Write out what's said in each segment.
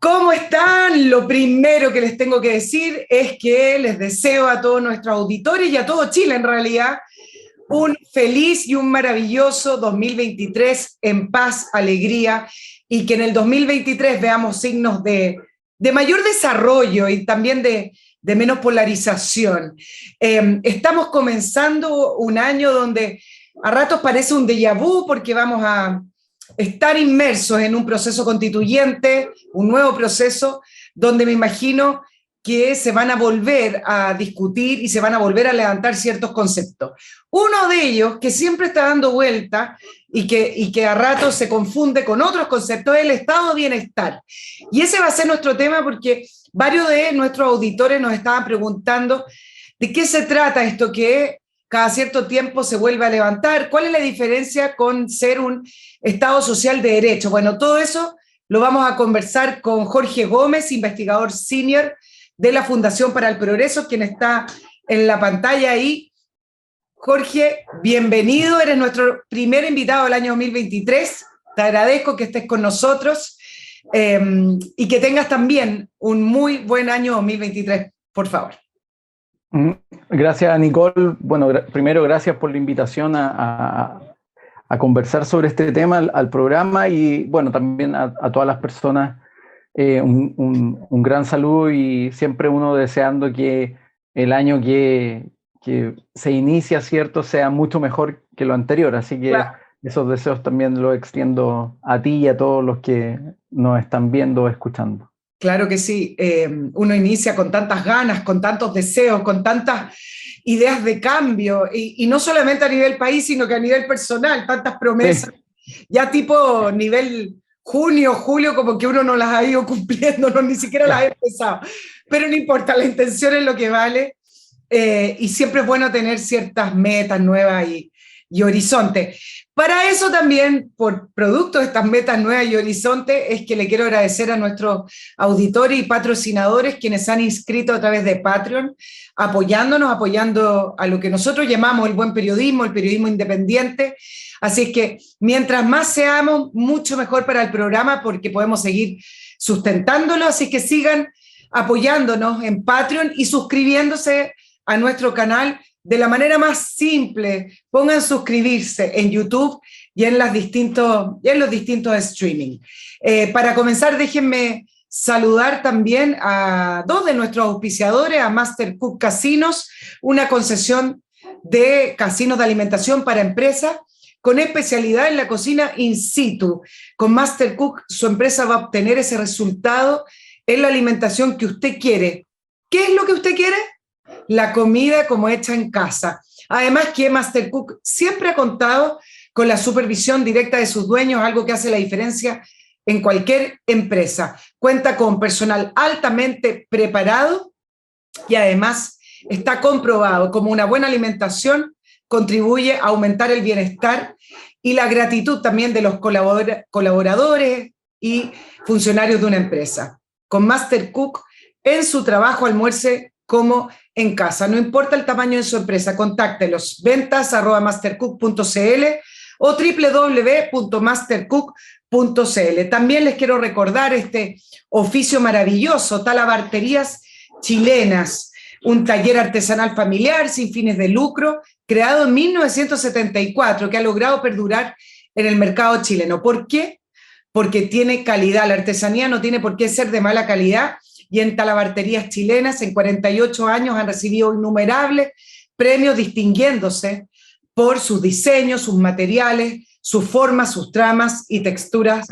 ¿Cómo están? Lo primero que les tengo que decir es que les deseo a todos nuestros auditores y a todo Chile en realidad un feliz y un maravilloso 2023 en paz, alegría, y que en el 2023 veamos signos de mayor desarrollo y también de menos polarización. Estamos comenzando un año donde a ratos parece un déjà vu porque vamos a estar inmersos en un proceso constituyente, un nuevo proceso, donde me imagino que se van a volver a discutir y se van a volver a levantar ciertos conceptos. Uno de ellos, que siempre está dando vuelta y que a ratos se confunde con otros conceptos, es el estado de bienestar. Y ese va a ser nuestro tema porque varios de nuestros auditores nos estaban preguntando de qué se trata esto que cada cierto tiempo se vuelve a levantar, cuál es la diferencia con ser un Estado social de derecho. Bueno, todo eso lo vamos a conversar con Jorge Gómez, investigador senior de la Fundación para el Progreso, quien está en la pantalla ahí. Jorge, bienvenido, eres nuestro primer invitado del año 2023, te agradezco que estés con nosotros y que tengas también un muy buen año 2023, por favor. Gracias, Nicole. Bueno, primero gracias por la invitación a conversar sobre este tema al programa y bueno, también a todas las personas un gran saludo y siempre uno deseando que el año que se inicia, ¿cierto?, sea mucho mejor que lo anterior. Así que claro, esos deseos también los extiendo a ti y a todos los que nos están viendo o escuchando. Claro que sí, uno inicia con tantas ganas, con tantos deseos, con tantas ideas de cambio, y no solamente a nivel país, sino que a nivel personal, tantas promesas, sí. Ya tipo nivel junio, julio, como que uno no las ha ido cumpliendo, no, ni siquiera las ha empezado, pero no importa, la intención es lo que vale, y siempre es bueno tener ciertas metas nuevas y horizontes. Para eso también, por producto de estas metas nuevas y horizontes, es que le quiero agradecer a nuestros auditores y patrocinadores quienes han inscrito a través de Patreon, apoyando a lo que nosotros llamamos el buen periodismo, el periodismo independiente. Así es que mientras más seamos, mucho mejor para el programa porque podemos seguir sustentándolo. Así que sigan apoyándonos en Patreon y suscribiéndose a nuestro canal de la manera más simple. Pongan suscribirse en YouTube y en los distintos streaming. Para comenzar, déjenme saludar también a dos de nuestros auspiciadores, a Master Cook Casinos, una concesión de casinos de alimentación para empresas con especialidad en la cocina in situ. Con Master Cook, su empresa va a obtener ese resultado en la alimentación que usted quiere. ¿Qué es lo que usted quiere? La comida como hecha en casa. Además que Master Cook siempre ha contado con la supervisión directa de sus dueños, algo que hace la diferencia en cualquier empresa. Cuenta con personal altamente preparado y además está comprobado como una buena alimentación contribuye a aumentar el bienestar y la gratitud también de los colaboradores y funcionarios de una empresa. Con Master Cook, en su trabajo almuerce como en casa. No importa el tamaño de su empresa, contáctelos, ventas@mastercook.cl o www.mastercook.cl. También les quiero recordar este oficio maravilloso, Talabarterías Chilenas, un taller artesanal familiar sin fines de lucro, creado en 1974, que ha logrado perdurar en el mercado chileno. ¿Por qué? Porque tiene calidad. La artesanía no tiene por qué ser de mala calidad, y en Talabarterías Chilenas en 48 años han recibido innumerables premios distinguiéndose por sus diseños, sus materiales, sus formas, sus tramas y texturas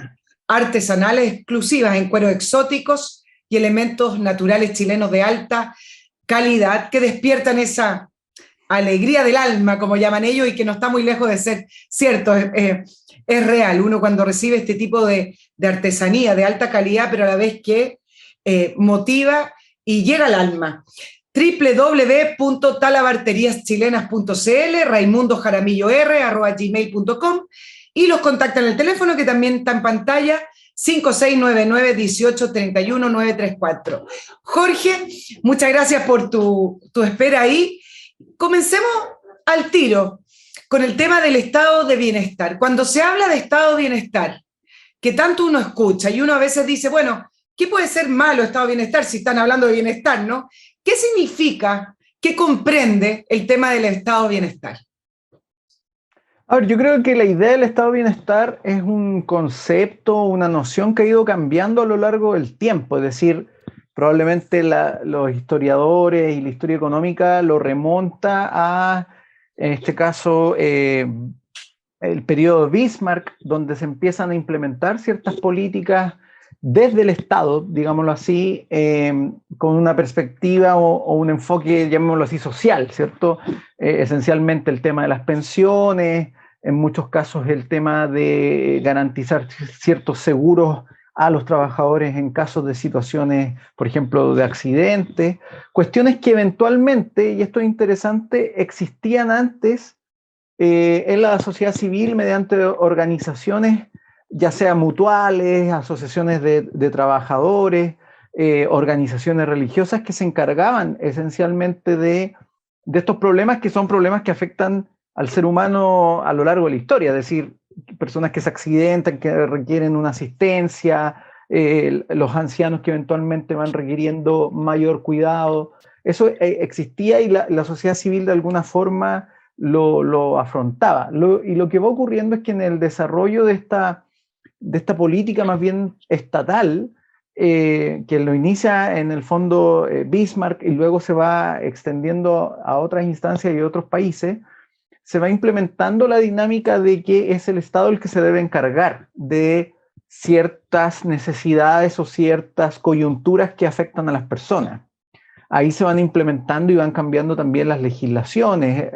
artesanales exclusivas en cueros exóticos y elementos naturales chilenos de alta calidad que despiertan esa alegría del alma, como llaman ellos, y que no está muy lejos de ser cierto, es real. Uno cuando recibe este tipo de artesanía de alta calidad, pero a la vez que motiva y llega al alma. www.talabarteriaschilenas.cl, raimundojaramillo@gmail.com, y los contactan en el teléfono que también está en pantalla, 5699-1831-934. Jorge, muchas gracias por tu espera ahí. Comencemos al tiro con el tema del estado de bienestar. Cuando se habla de estado de bienestar, que tanto uno escucha y uno a veces dice, bueno, ¿qué puede ser malo estado de bienestar si están hablando de bienestar, ¿no? ¿Qué significa, qué comprende el tema del estado de bienestar? A ver, yo creo que la idea del estado de bienestar es un concepto, una noción que ha ido cambiando a lo largo del tiempo. Es decir, probablemente los historiadores y la historia económica lo remonta a, en este caso, el periodo de Bismarck, donde se empiezan a implementar ciertas políticas desde el Estado, digámoslo así, con una perspectiva o un enfoque, llamémoslo así, social, ¿cierto? Esencialmente el tema de las pensiones, en muchos casos el tema de garantizar ciertos seguros a los trabajadores en casos de situaciones, por ejemplo, de accidentes, cuestiones que eventualmente, y esto es interesante, existían antes en la sociedad civil mediante organizaciones, ya sea mutuales, asociaciones de trabajadores, organizaciones religiosas que se encargaban esencialmente de estos problemas que son problemas que afectan al ser humano a lo largo de la historia, es decir, personas que se accidentan, que requieren una asistencia, los ancianos que eventualmente van requiriendo mayor cuidado. Eso existía y la sociedad civil de alguna forma lo afrontaba. Y lo que va ocurriendo es que en el desarrollo de esta política más bien estatal, que lo inicia en el fondo Bismarck y luego se va extendiendo a otras instancias y otros países, se va implementando la dinámica de que es el Estado el que se debe encargar de ciertas necesidades o ciertas coyunturas que afectan a las personas. Ahí se van implementando y van cambiando también las legislaciones.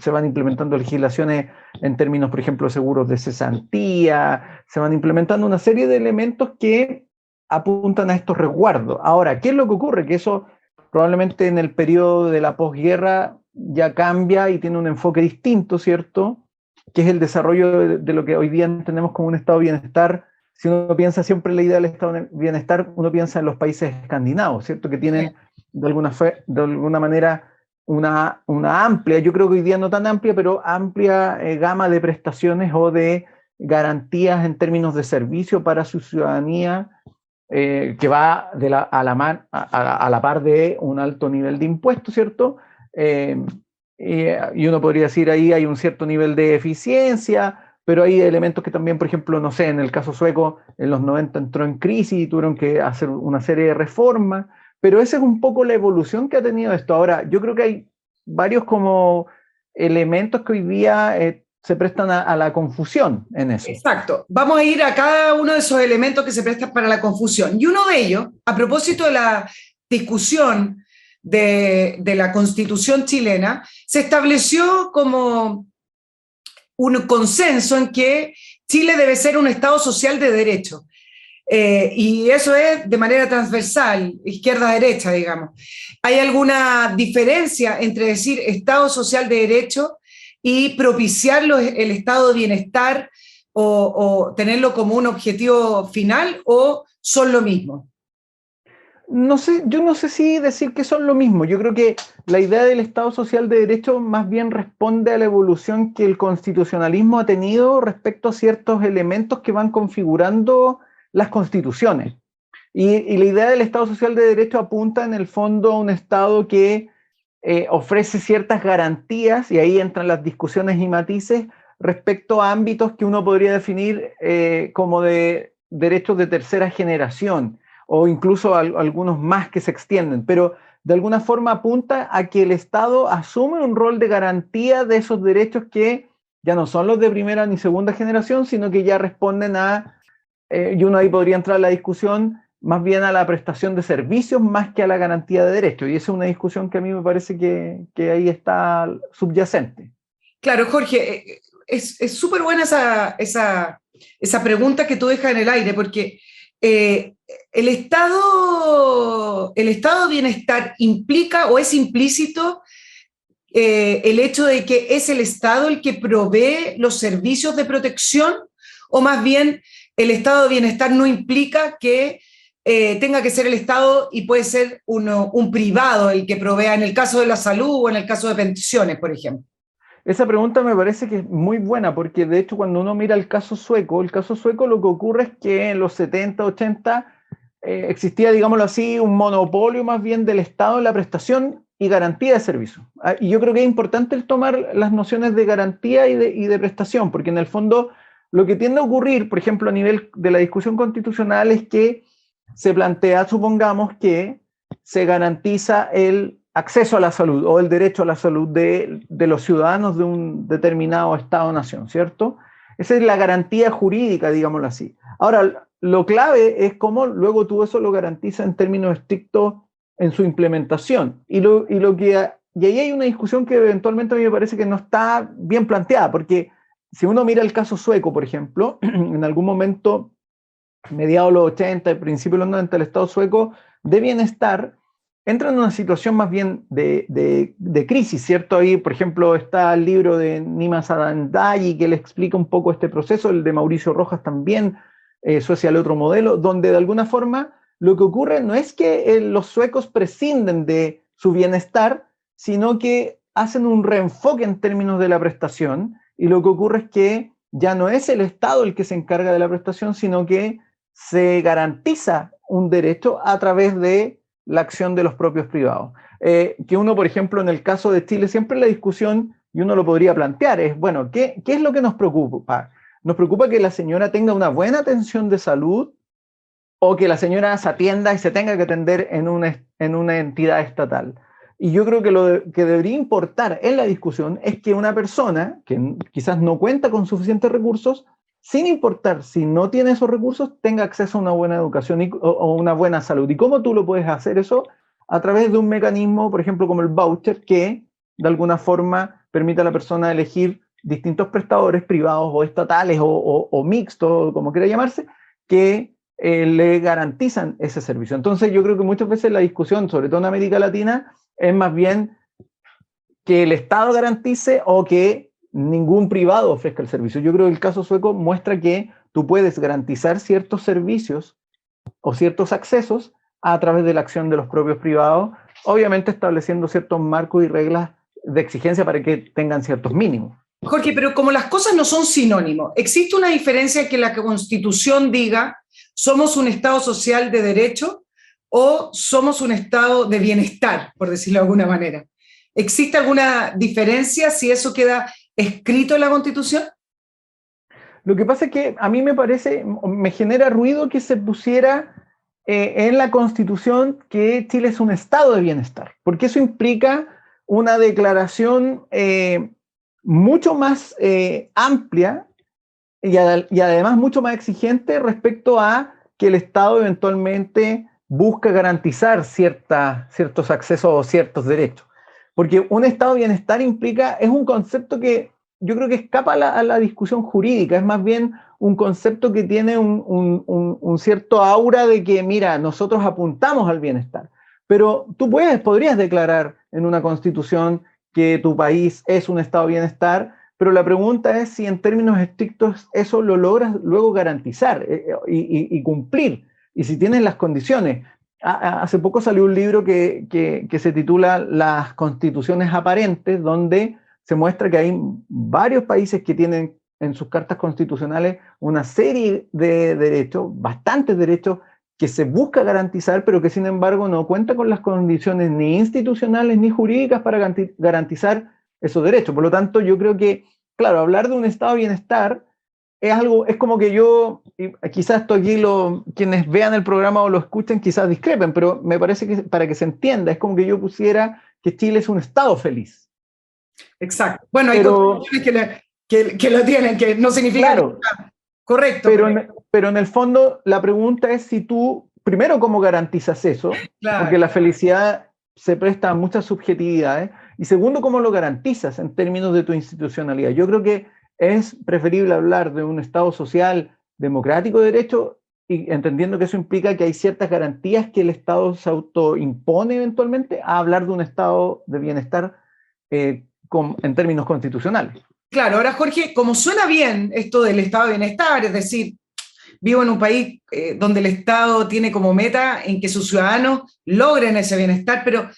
Se van implementando legislaciones en términos, por ejemplo, de seguros de cesantía. Se van implementando una serie de elementos que apuntan a estos resguardos. Ahora, ¿qué es lo que ocurre? Que eso probablemente en el periodo de la posguerra ya cambia y tiene un enfoque distinto, ¿cierto? Que es el desarrollo de lo que hoy día entendemos como un estado de bienestar. Si uno piensa siempre en la idea del estado de bienestar, uno piensa en los países escandinavos, ¿cierto? Que tienen de alguna manera una amplia, yo creo que hoy día no tan amplia, pero amplia gama de prestaciones o de garantías en términos de servicio para su ciudadanía, que va a la par de un alto nivel de impuestos, ¿cierto? Y uno podría decir ahí hay un cierto nivel de eficiencia, pero hay elementos que también, por ejemplo, no sé, en el caso sueco, en los 90 entró en crisis y tuvieron que hacer una serie de reformas, pero esa es un poco la evolución que ha tenido esto. Ahora, yo creo que hay varios como elementos que hoy día se prestan a la confusión en eso. Exacto. Vamos a ir a cada uno de esos elementos que se prestan para la confusión. Y uno de ellos, a propósito de la discusión de la Constitución chilena, se estableció como un consenso en que Chile debe ser un Estado social de derecho. Y eso es de manera transversal, izquierda-derecha, digamos. ¿Hay alguna diferencia entre decir Estado social de derecho y propiciarlo el estado de bienestar o tenerlo como un objetivo final o son lo mismo? No sé, yo no sé si decir que son lo mismo. Yo creo que la idea del Estado social de derecho más bien responde a la evolución que el constitucionalismo ha tenido respecto a ciertos elementos que van configurando las constituciones. Y la idea del Estado social de derecho apunta en el fondo a un Estado que ofrece ciertas garantías, y ahí entran las discusiones y matices respecto a ámbitos que uno podría definir como de derechos de tercera generación, o incluso algunos más que se extienden, pero de alguna forma apunta a que el Estado asume un rol de garantía de esos derechos que ya no son los de primera ni segunda generación, sino que ya responden y uno ahí podría entrar a la discusión más bien a la prestación de servicios más que a la garantía de derechos. Y esa es una discusión que a mí me parece que ahí está subyacente. Claro, Jorge, es súper buena esa pregunta que tú dejas en el aire, porque el estado de bienestar implica o es implícito el hecho de que es el Estado el que provee los servicios de protección, o más bien el estado de bienestar no implica que tenga que ser el Estado y puede ser un privado el que provea en el caso de la salud o en el caso de pensiones, por ejemplo. Esa pregunta me parece que es muy buena porque de hecho cuando uno mira el caso sueco lo que ocurre es que en los 70, 80 existía, digámoslo así, un monopolio más bien del Estado en la prestación y garantía de servicios. Y yo creo que es importante el tomar las nociones de garantía y de prestación, porque en el fondo lo que tiende a ocurrir, por ejemplo, a nivel de la discusión constitucional, es que se plantea, supongamos, que se garantiza el acceso a la salud o el derecho a la salud de los ciudadanos de un determinado Estado-nación, ¿cierto? Esa es la garantía jurídica, digámoslo así. Ahora, lo clave es cómo luego tú eso lo garantizas en términos estrictos en su implementación. Y ahí hay una discusión que eventualmente a mí me parece que no está bien planteada, porque si uno mira el caso sueco, por ejemplo, en algún momento, mediados de los 80, principios de los 90, el Estado sueco de bienestar entra en una situación más bien de crisis, ¿cierto? Ahí, por ejemplo, está el libro de Nima Sadandaji, que le explica un poco este proceso, el de Mauricio Rojas también, Suecia el otro modelo, donde de alguna forma lo que ocurre no es que los suecos prescinden de su bienestar, sino que hacen un reenfoque en términos de la prestación, y lo que ocurre es que ya no es el Estado el que se encarga de la prestación, sino que se garantiza un derecho a través de la acción de los propios privados. Que uno, por ejemplo, en el caso de Chile, siempre la discusión, y uno lo podría plantear, es, bueno, ¿qué es lo que nos preocupa? ¿Nos preocupa que la señora tenga una buena atención de salud o que la señora se atienda y se tenga que atender en una entidad estatal? Y yo creo que lo que debería importar en la discusión es que una persona que quizás no cuenta con suficientes recursos, sin importar si no tiene esos recursos, tenga acceso a una buena educación o una buena salud. ¿Y cómo tú lo puedes hacer eso? A través de un mecanismo, por ejemplo, como el voucher, que de alguna forma permite a la persona elegir distintos prestadores privados o estatales o mixtos, como quiera llamarse, que le garantizan ese servicio. Entonces yo creo que muchas veces la discusión, sobre todo en América Latina, es más bien que el Estado garantice o que ningún privado ofrezca el servicio. Yo creo que el caso sueco muestra que tú puedes garantizar ciertos servicios o ciertos accesos a través de la acción de los propios privados, obviamente estableciendo ciertos marcos y reglas de exigencia para que tengan ciertos mínimos. Jorge, pero como las cosas no son sinónimos, ¿existe una diferencia en que la Constitución diga somos un Estado social de derecho o somos un Estado de bienestar, por decirlo de alguna manera? ¿Existe alguna diferencia si eso queda escrito en la Constitución? Lo que pasa es que a mí me genera ruido que se pusiera en la Constitución que Chile es un Estado de bienestar, porque eso implica una declaración mucho más amplia y además mucho más exigente respecto a que el Estado eventualmente busca garantizar ciertos accesos o ciertos derechos. Porque un estado de bienestar es un concepto que yo creo que escapa a la discusión jurídica, es más bien un concepto que tiene un cierto aura de que, mira, nosotros apuntamos al bienestar. Pero tú podrías declarar en una constitución que tu país es un estado de bienestar, pero la pregunta es si en términos estrictos eso lo logras luego garantizar y cumplir, y si tienes las condiciones. Hace poco salió un libro que se titula Las Constituciones Aparentes, donde se muestra que hay varios países que tienen en sus cartas constitucionales una serie de derechos, bastantes derechos, que se busca garantizar, pero que sin embargo no cuenta con las condiciones ni institucionales ni jurídicas para garantizar esos derechos. Por lo tanto, yo creo que, claro, hablar de un estado de bienestar es como que yo, quizás esto aquí quienes vean el programa o lo escuchen quizás discrepen, pero me parece que para que se entienda, es como que yo pusiera que Chile es un estado feliz. Exacto. Bueno, hay constituciones que lo tienen, que no significa claro, que está correcto. Pero en el fondo la pregunta es si tú, primero, ¿cómo garantizas eso? Claro. Porque la felicidad se presta a muchas subjetividades. Y segundo, ¿cómo lo garantizas en términos de tu institucionalidad? Yo creo que es preferible hablar de un Estado social democrático de derecho, y entendiendo que eso implica que hay ciertas garantías que el Estado se autoimpone eventualmente, a hablar de un Estado de bienestar en términos constitucionales. Claro, ahora Jorge, como suena bien esto del estado de bienestar, es decir, vivo en un país donde el Estado tiene como meta en que sus ciudadanos logren ese bienestar, pero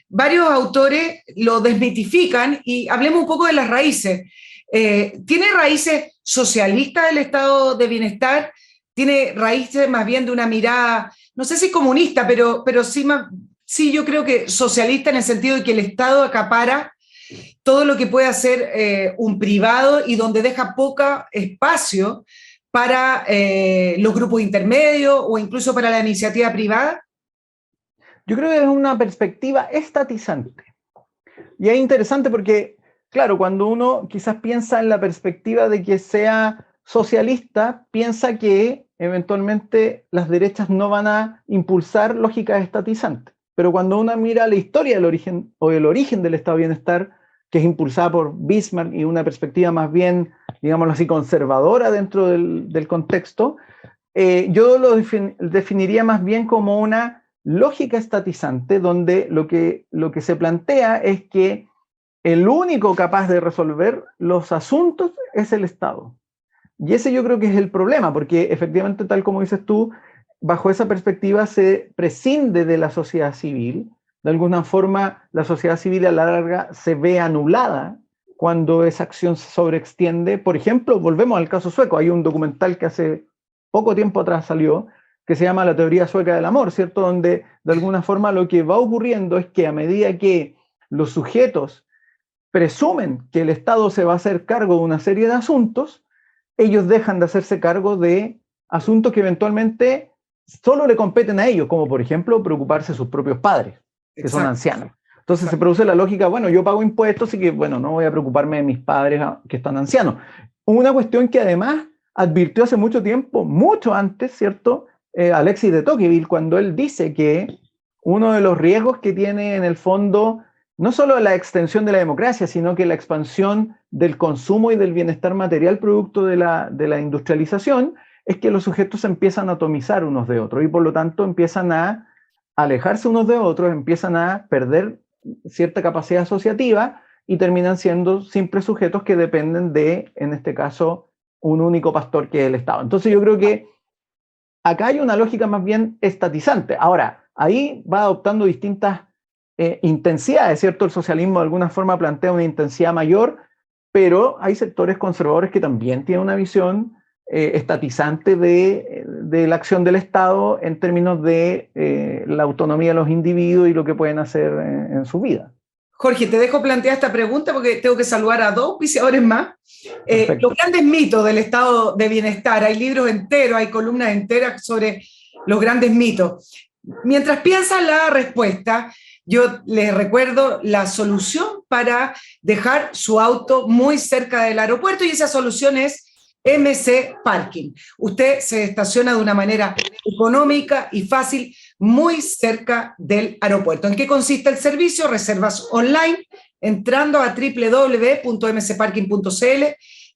varios autores lo desmitifican y hablemos un poco de las raíces. ¿Tiene raíces socialistas el estado de bienestar? ¿Tiene raíces más bien de una mirada no sé si comunista, pero sí, sí yo creo que socialista en el sentido de que el Estado acapara todo lo que puede hacer un privado y donde deja poco espacio para los grupos intermedios o incluso para la iniciativa privada? Yo creo que es una perspectiva estatizante. Y es interesante porque, claro, cuando uno quizás piensa en la perspectiva de que sea socialista, piensa que eventualmente las derechas no van a impulsar lógicas estatizantes. Pero cuando uno mira la historia del origen o el origen del estado de bienestar, que es impulsada por Bismarck y una perspectiva más bien, digámoslo así, conservadora dentro del contexto, yo lo definiría más bien como una lógica estatizante, donde lo que se plantea es que el único capaz de resolver los asuntos es el Estado. Y ese yo creo que es el problema, porque efectivamente, tal como dices tú, bajo esa perspectiva se prescinde de la sociedad civil. De alguna forma, la sociedad civil a la larga se ve anulada cuando esa acción se sobreextiende. Por ejemplo, volvemos al caso sueco. Hay un documental que hace poco tiempo atrás salió, que se llama La teoría sueca del amor, ¿cierto? Donde de alguna forma lo que va ocurriendo es que a medida que los sujetos presumen que el Estado se va a hacer cargo de una serie de asuntos, ellos dejan de hacerse cargo de asuntos que eventualmente solo le competen a ellos, como por ejemplo preocuparse de sus propios padres, que Exacto. Son ancianos. Entonces Exacto. Se produce la lógica, bueno, yo pago impuestos y que, bueno, no voy a preocuparme de mis padres que están ancianos. Una cuestión que además advirtió hace mucho tiempo, mucho antes, ¿cierto? Alexis de Tocqueville, cuando él dice que uno de los riesgos que tiene en el fondo no solo la extensión de la democracia, sino que la expansión del consumo y del bienestar material producto de la industrialización, es que los sujetos se empiezan a atomizar unos de otros y por lo tanto empiezan a alejarse unos de otros, empiezan a perder cierta capacidad asociativa y terminan siendo simples sujetos que dependen de, en este caso, un único pastor que es el Estado. Entonces yo creo que acá hay una lógica más bien estatizante. Ahora, ahí va adoptando distintas intensidades, ¿cierto? El socialismo de alguna forma plantea una intensidad mayor, pero hay sectores conservadores que también tienen una visión estatizante de la acción del Estado en términos de la autonomía de los individuos y lo que pueden hacer en su vida. Jorge, te dejo plantear esta pregunta porque tengo que saludar a 2 auspiciadores más. Los grandes mitos del estado de bienestar, hay libros enteros, hay columnas enteras sobre los grandes mitos. Mientras piensas la respuesta, yo les recuerdo la solución para dejar su auto muy cerca del aeropuerto y esa solución es MC Parking. Usted se estaciona de una manera económica y fácil muy cerca del aeropuerto. ¿En qué consiste el servicio? Reservas online entrando a www.mcparking.cl,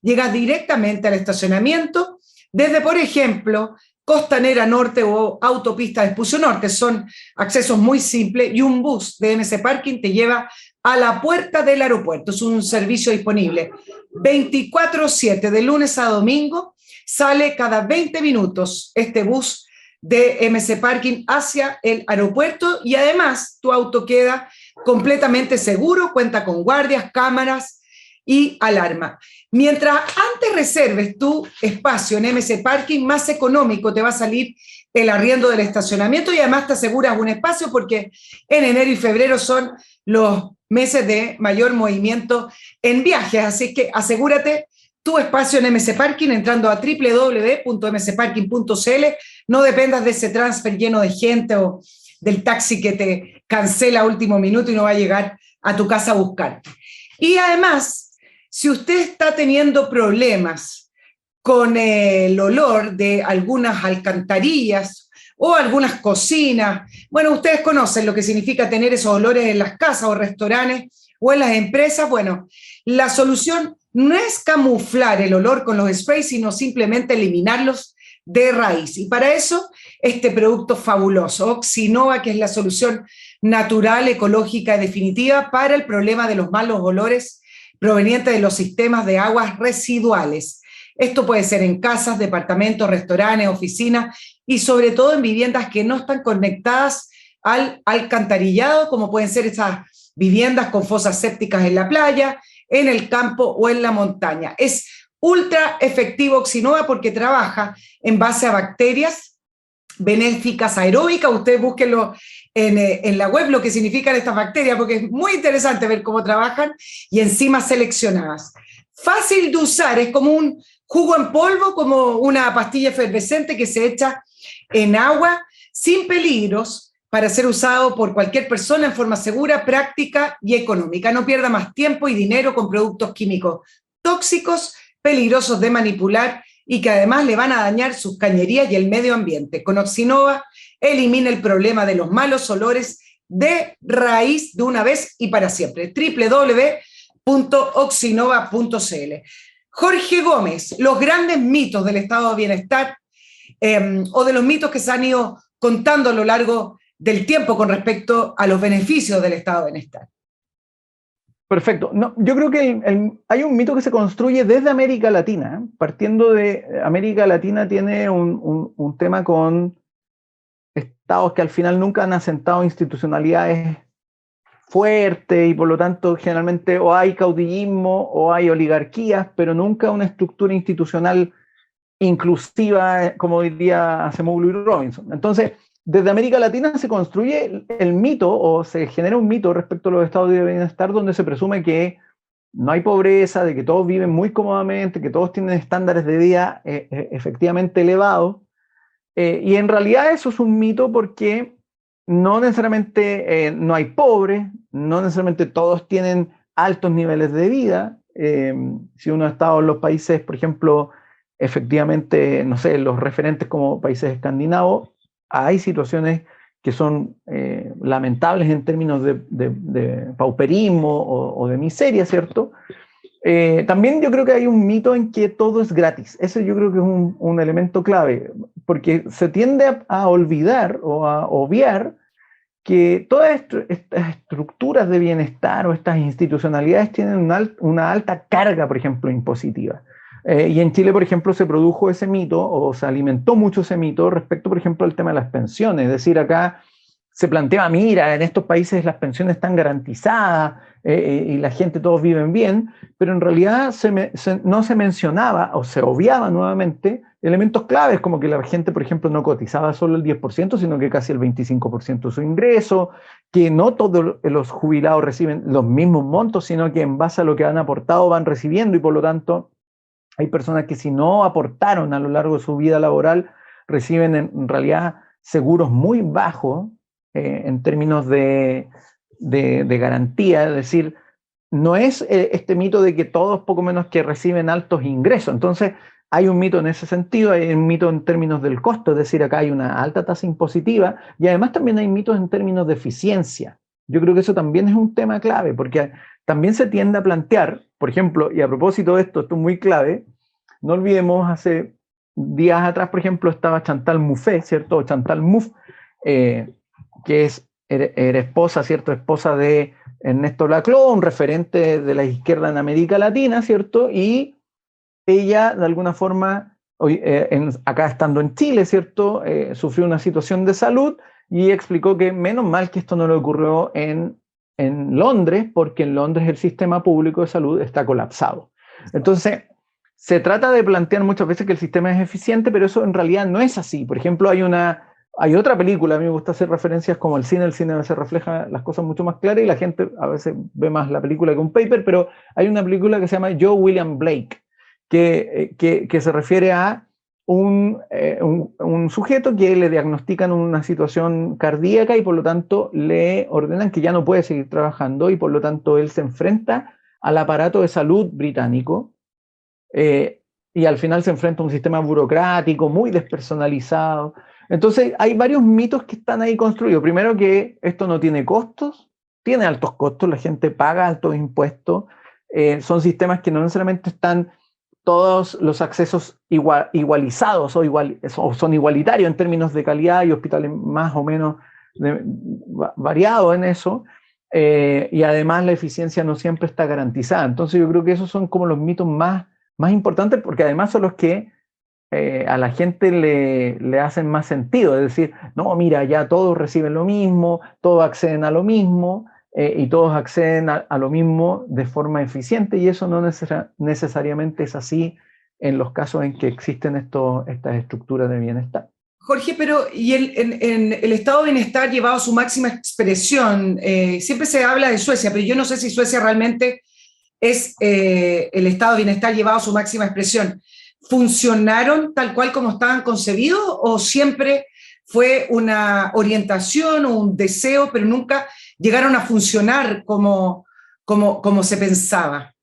llegas directamente al estacionamiento desde, por ejemplo, Costanera Norte o Autopista Vespucio Norte, son accesos muy simples y un bus de MC Parking te lleva a la puerta del aeropuerto. Es un servicio disponible 24/7, de lunes a domingo, sale cada 20 minutos este bus de MC Parking hacia el aeropuerto y además tu auto queda completamente seguro, cuenta con guardias, cámaras y alarma. Mientras antes reserves tu espacio en MC Parking, más económico te va a salir el arriendo del estacionamiento y además te aseguras un espacio porque en enero y febrero son los meses de mayor movimiento en viajes, así que asegúrate tu espacio en MC Parking entrando a www.mcparking.cl, no dependas de ese transfer lleno de gente o del taxi que te cancela a último minuto y no va a llegar a tu casa a buscarte. Y además, si usted está teniendo problemas con el olor de algunas alcantarillas o algunas cocinas, bueno, ustedes conocen lo que significa tener esos olores en las casas o restaurantes o en las empresas, bueno, la solución no es camuflar el olor con los sprays, sino simplemente eliminarlos de raíz. Y para eso, este producto fabuloso, Oxinova, que es la solución natural, ecológica y definitiva para el problema de los malos olores provenientes de los sistemas de aguas residuales. Esto puede ser en casas, departamentos, restaurantes, oficinas y sobre todo en viviendas que no están conectadas al alcantarillado, como pueden ser esas viviendas con fosas sépticas en la playa, en el campo o en la montaña. Es ultra efectivo Oxinova porque trabaja en base a bacterias benéficas aeróbicas. Ustedes búsquenlo en la web, lo que significan estas bacterias, porque es muy interesante ver cómo trabajan, y enzimas seleccionadas. Fácil de usar, es como un jugo en polvo, como una pastilla efervescente que se echa en agua, sin peligros, para ser usado por cualquier persona en forma segura, práctica y económica. No pierda más tiempo y dinero con productos químicos tóxicos, peligrosos de manipular y que además le van a dañar sus cañerías y el medio ambiente. Con Oxinova elimina el problema de los malos olores de raíz de una vez y para siempre. www.oxinova.cl. Jorge Gómez, los grandes mitos del estado de bienestar, o de los mitos que se han ido contando a lo largo del tiempo con respecto a los beneficios del estado de bienestar. Perfecto. No, yo creo que hay un mito que se construye desde América Latina, ¿eh? Partiendo de América Latina tiene un tema con estados que al final nunca han asentado institucionalidades fuertes y por lo tanto generalmente o hay caudillismo o hay oligarquías, pero nunca una estructura institucional inclusiva, como diría Acemoglu y Robinson. Entonces, desde América Latina se construye el mito o se genera un mito respecto a los estados de bienestar donde se presume que no hay pobreza, de que todos viven muy cómodamente, que todos tienen estándares de vida efectivamente elevados. Y en realidad eso es un mito porque no necesariamente no hay pobres, no necesariamente todos tienen altos niveles de vida. Si uno ha estado en los países, por ejemplo, efectivamente, no sé, los referentes como países escandinavos, hay situaciones que son lamentables en términos de pauperismo o de miseria, ¿cierto? También yo creo que hay un mito en que todo es gratis. Ese yo creo que es un elemento clave, porque se tiende a olvidar o a obviar que todas estas estructuras de bienestar o estas institucionalidades tienen una alta carga, por ejemplo, impositiva. Y en Chile, por ejemplo, se produjo ese mito o se alimentó mucho ese mito respecto, por ejemplo, al tema de las pensiones. Es decir, acá se planteaba, mira, en estos países las pensiones están garantizadas y la gente, todos viven bien, pero en realidad no se mencionaba o se obviaba nuevamente elementos claves como que la gente, por ejemplo, no cotizaba solo el 10%, sino que casi el 25% de su ingreso, que no todos los jubilados reciben los mismos montos, sino que en base a lo que han aportado van recibiendo y por lo tanto hay personas que si no aportaron a lo largo de su vida laboral reciben en realidad seguros muy bajos en términos de garantía, es decir, no es este mito de que todos poco menos que reciben altos ingresos. Entonces hay un mito en ese sentido, hay un mito en términos del costo, es decir, acá hay una alta tasa impositiva y además también hay mitos en términos de eficiencia. Yo creo que eso también es un tema clave, porque también se tiende a plantear, por ejemplo, y a propósito de esto es muy clave, no olvidemos, hace días atrás, por ejemplo, estaba Chantal Mouffe, ¿cierto? O Chantal Mouffe, que era esposa, ¿cierto? Esposa de Ernesto Laclau, un referente de la izquierda en América Latina, ¿cierto? Y ella, de alguna forma, acá estando en Chile, ¿cierto? Sufrió una situación de salud y explicó que menos mal que esto no le ocurrió en Londres, porque en Londres el sistema público de salud está colapsado. Entonces, se trata de plantear muchas veces que el sistema es eficiente, pero eso en realidad no es así. Por ejemplo, hay otra película, a mí me gusta hacer referencias como el cine a veces refleja las cosas mucho más claras y la gente a veces ve más la película que un paper, pero hay una película que se llama Joe William Blake, que se refiere a un sujeto que le diagnostican una situación cardíaca y por lo tanto le ordenan que ya no puede seguir trabajando y por lo tanto él se enfrenta al aparato de salud británico y al final se enfrenta a un sistema burocrático muy despersonalizado. Entonces hay varios mitos que están ahí construidos. Primero que esto no tiene costos, tiene altos costos, la gente paga altos impuestos, son sistemas que no necesariamente están todos los accesos igualizados o son igualitarios en términos de calidad y hospitales más o menos variados en eso, y además la eficiencia no siempre está garantizada. Entonces yo creo que esos son como los mitos más importantes porque además son los que a la gente le hacen más sentido, es decir, no, mira, ya todos reciben lo mismo, todos acceden a lo mismo, y todos acceden a lo mismo de forma eficiente, y eso no necesariamente es así en los casos en que existen estas estructuras de bienestar. Jorge, pero ¿y en el estado de bienestar llevado a su máxima expresión? Siempre se habla de Suecia, pero yo no sé si Suecia realmente es el estado de bienestar llevado a su máxima expresión. ¿Funcionaron tal cual como estaban concebidos o siempre fue una orientación o un deseo, pero nunca llegaron a funcionar como se pensaba?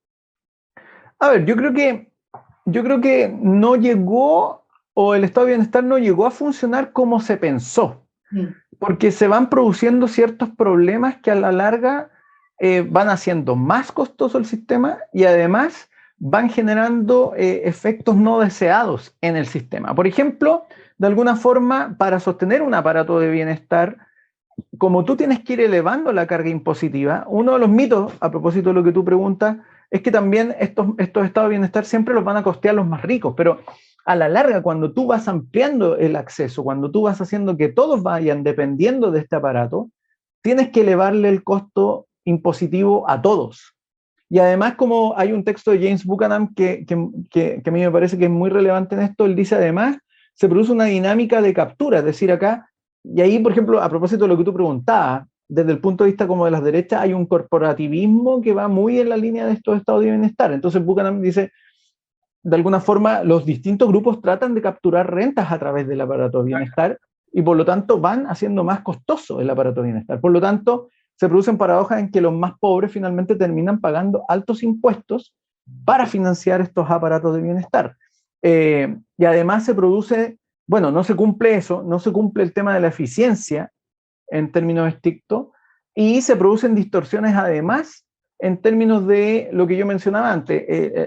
A ver, yo creo que no llegó, o el estado de bienestar no llegó a funcionar como se pensó, Mm. porque se van produciendo ciertos problemas que a la larga van haciendo más costoso el sistema y además van generando efectos no deseados en el sistema. Por ejemplo, de alguna forma, para sostener un aparato de bienestar, como tú tienes que ir elevando la carga impositiva, uno de los mitos, a propósito de lo que tú preguntas, es que también estos estados de bienestar siempre los van a costear los más ricos, pero a la larga, cuando tú vas ampliando el acceso, cuando tú vas haciendo que todos vayan dependiendo de este aparato, tienes que elevarle el costo impositivo a todos. Y además, como hay un texto de James Buchanan que a mí me parece que es muy relevante en esto, él dice además, se produce una dinámica de captura, es decir, acá, y ahí, por ejemplo, a propósito de lo que tú preguntabas, desde el punto de vista como de las derechas, hay un corporativismo que va muy en la línea de estos estados de bienestar. Entonces Buchanan dice, de alguna forma, los distintos grupos tratan de capturar rentas a través del aparato de bienestar y por lo tanto van haciendo más costoso el aparato de bienestar. Por lo tanto, se producen paradojas en que los más pobres finalmente terminan pagando altos impuestos para financiar estos aparatos de bienestar. Y además se produce, bueno, no se cumple eso, no se cumple el tema de la eficiencia en términos estrictos y se producen distorsiones además en términos de lo que yo mencionaba antes,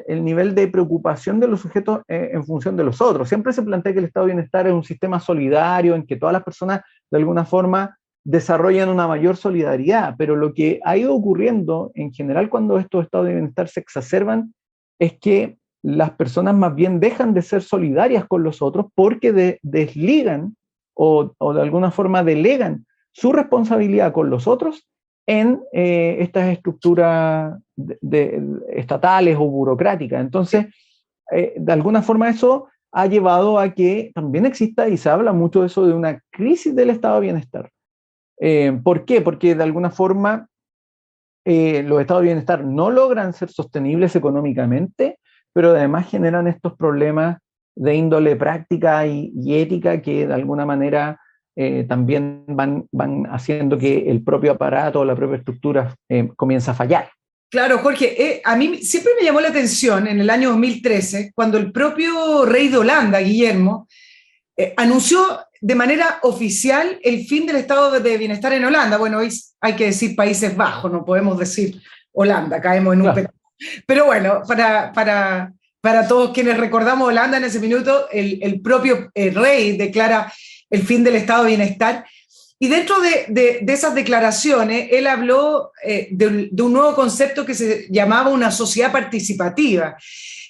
el nivel de preocupación de los sujetos en función de los otros. Siempre se plantea que el estado de bienestar es un sistema solidario en que todas las personas de alguna forma desarrollan una mayor solidaridad, pero lo que ha ido ocurriendo en general cuando estos estados de bienestar se exacerban es que las personas más bien dejan de ser solidarias con los otros porque desligan o de alguna forma delegan su responsabilidad con los otros en estas estructuras estatales o burocráticas. Entonces, de alguna forma eso ha llevado a que también exista, y se habla mucho de eso, de una crisis del estado de bienestar. ¿Por qué? Porque de alguna forma los estados de bienestar no logran ser sostenibles económicamente, pero además generan estos problemas de índole práctica y ética que de alguna manera también van haciendo que el propio aparato o la propia estructura comienza a fallar. Claro, Jorge, a mí siempre me llamó la atención en el año 2013, cuando el propio rey de Holanda, Guillermo, anunció de manera oficial el fin del estado de bienestar en Holanda. Bueno, hoy hay que decir Países Bajos, no podemos decir Holanda, caemos en un Claro. Pero bueno, para todos quienes recordamos Holanda en ese minuto, el propio rey declara el fin del estado de bienestar. Y dentro de esas declaraciones, él habló de un nuevo concepto que se llamaba una sociedad participativa.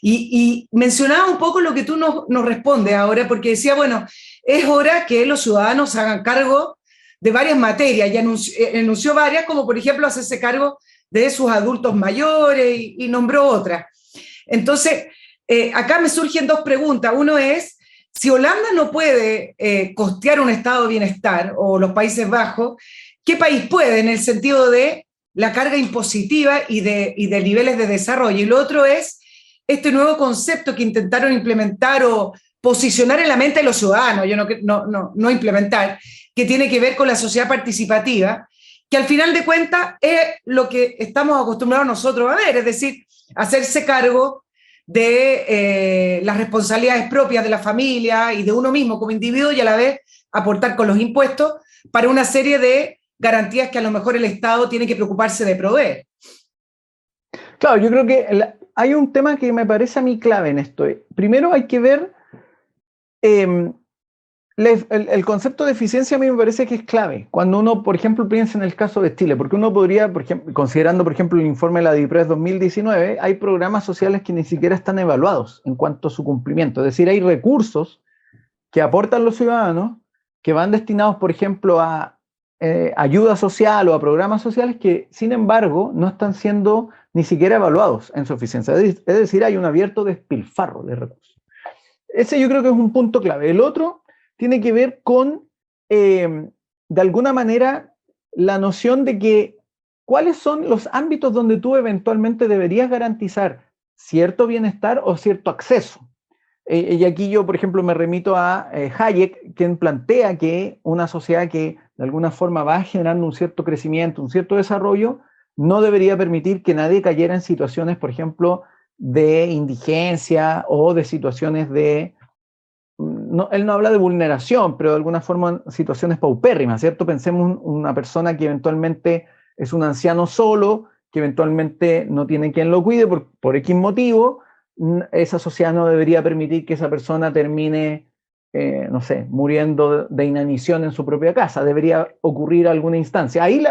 Y mencionaba un poco lo que tú nos respondes ahora, porque decía, bueno, es hora que los ciudadanos hagan cargo de varias materias, y anunció varias, como por ejemplo hacerse cargo de sus adultos mayores y nombró otras. Entonces, acá me surgen dos preguntas. Uno es, si Holanda no puede costear un estado de bienestar, o los Países Bajos, ¿qué país puede en el sentido de la carga impositiva y de niveles de desarrollo? Y lo otro es este nuevo concepto que intentaron implementar o posicionar en la mente de los ciudadanos, yo no implementar, que tiene que ver con la sociedad participativa, que al final de cuentas es lo que estamos acostumbrados nosotros a ver, es decir, hacerse cargo de las responsabilidades propias de la familia y de uno mismo como individuo y a la vez aportar con los impuestos para una serie de garantías que a lo mejor el Estado tiene que preocuparse de proveer. Claro, yo creo que hay un tema que me parece a mí clave en esto. Primero hay que ver el concepto de eficiencia. A mí me parece que es clave cuando uno, por ejemplo, piensa en el caso de Chile, porque uno podría, por ejemplo, considerando, por ejemplo, el informe de la DIPRES 2019, hay programas sociales que ni siquiera están evaluados en cuanto a su cumplimiento. Es decir, hay recursos que aportan los ciudadanos que van destinados, por ejemplo, a ayuda social o a programas sociales que, sin embargo, no están siendo ni siquiera evaluados en su eficiencia. Es decir, hay un abierto despilfarro de recursos. Ese yo creo que es un punto clave. El otro tiene que ver con, de alguna manera, la noción de que cuáles son los ámbitos donde tú eventualmente deberías garantizar cierto bienestar o cierto acceso. Y aquí yo, por ejemplo, me remito a Hayek, quien plantea que una sociedad que de alguna forma va generando un cierto crecimiento, un cierto desarrollo, no debería permitir que nadie cayera en situaciones, por ejemplo, de indigencia o de situaciones de... No, él no habla de vulneración, pero de alguna forma situaciones paupérrimas, ¿cierto? Pensemos una persona que eventualmente es un anciano solo, que eventualmente no tiene quien lo cuide por X motivo. Esa sociedad no debería permitir que esa persona termine, no sé, muriendo de inanición en su propia casa. Debería ocurrir alguna instancia. Ahí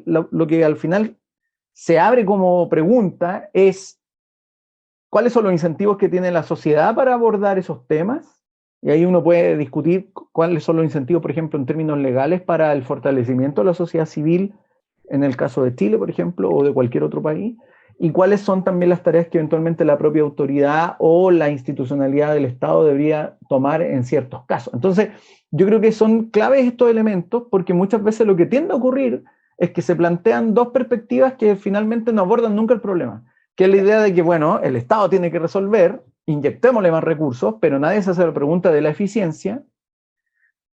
lo que al final se abre como pregunta es cuáles son los incentivos que tiene la sociedad para abordar esos temas. Y ahí uno puede discutir cuáles son los incentivos, por ejemplo, en términos legales para el fortalecimiento de la sociedad civil, en el caso de Chile, por ejemplo, o de cualquier otro país, y cuáles son también las tareas que eventualmente la propia autoridad o la institucionalidad del Estado debería tomar en ciertos casos. Entonces, yo creo que son claves estos elementos, porque muchas veces lo que tiende a ocurrir es que se plantean dos perspectivas que finalmente no abordan nunca el problema, que es la idea de que, bueno, el Estado tiene que resolver, inyectémosle más recursos, pero nadie se hace la pregunta de la eficiencia,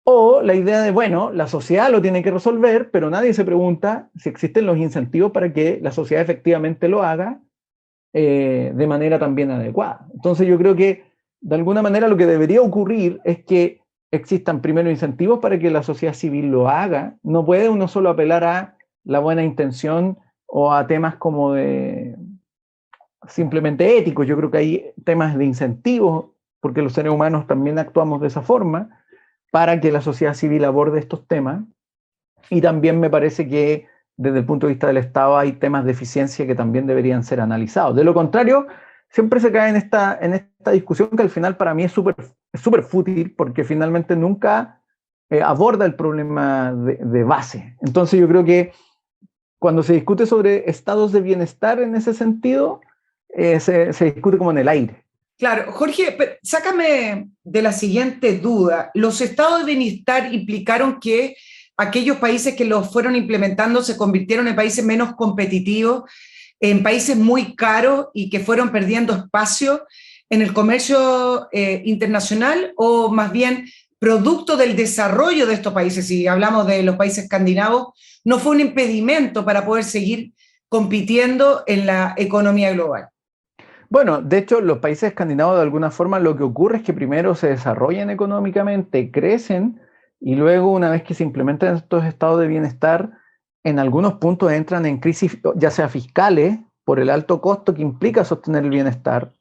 o la idea de, bueno, la sociedad lo tiene que resolver, pero nadie se pregunta si existen los incentivos para que la sociedad efectivamente lo haga de manera también adecuada. Entonces yo creo que, de alguna manera, lo que debería ocurrir es que existan primero incentivos para que la sociedad civil lo haga. No puede uno solo apelar a la buena intención o a temas como de simplemente éticos. Yo creo que hay temas de incentivos, porque los seres humanos también actuamos de esa forma, para que la sociedad civil aborde estos temas. Y también me parece que desde el punto de vista del Estado hay temas de eficiencia que también deberían ser analizados. De lo contrario, siempre se cae en esta discusión que al final para mí es súper fútil, porque finalmente nunca aborda el problema de base. Entonces yo creo que cuando se discute sobre estados de bienestar en ese sentido, se discute como en el aire. Claro, Jorge, sácame de la siguiente duda. ¿Los estados de bienestar implicaron que aquellos países que los fueron implementando se convirtieron en países menos competitivos, en países muy caros y que fueron perdiendo espacio en el comercio internacional, o más bien producto del desarrollo de estos países? Si hablamos de los países escandinavos, no fue un impedimento para poder seguir compitiendo en la economía global. Bueno, de hecho, los países escandinavos de alguna forma lo que ocurre es que primero se desarrollan económicamente, crecen, y luego una vez que se implementan estos estados de bienestar, en algunos puntos entran en crisis, ya sea fiscales, por el alto costo que implica sostener el bienestar,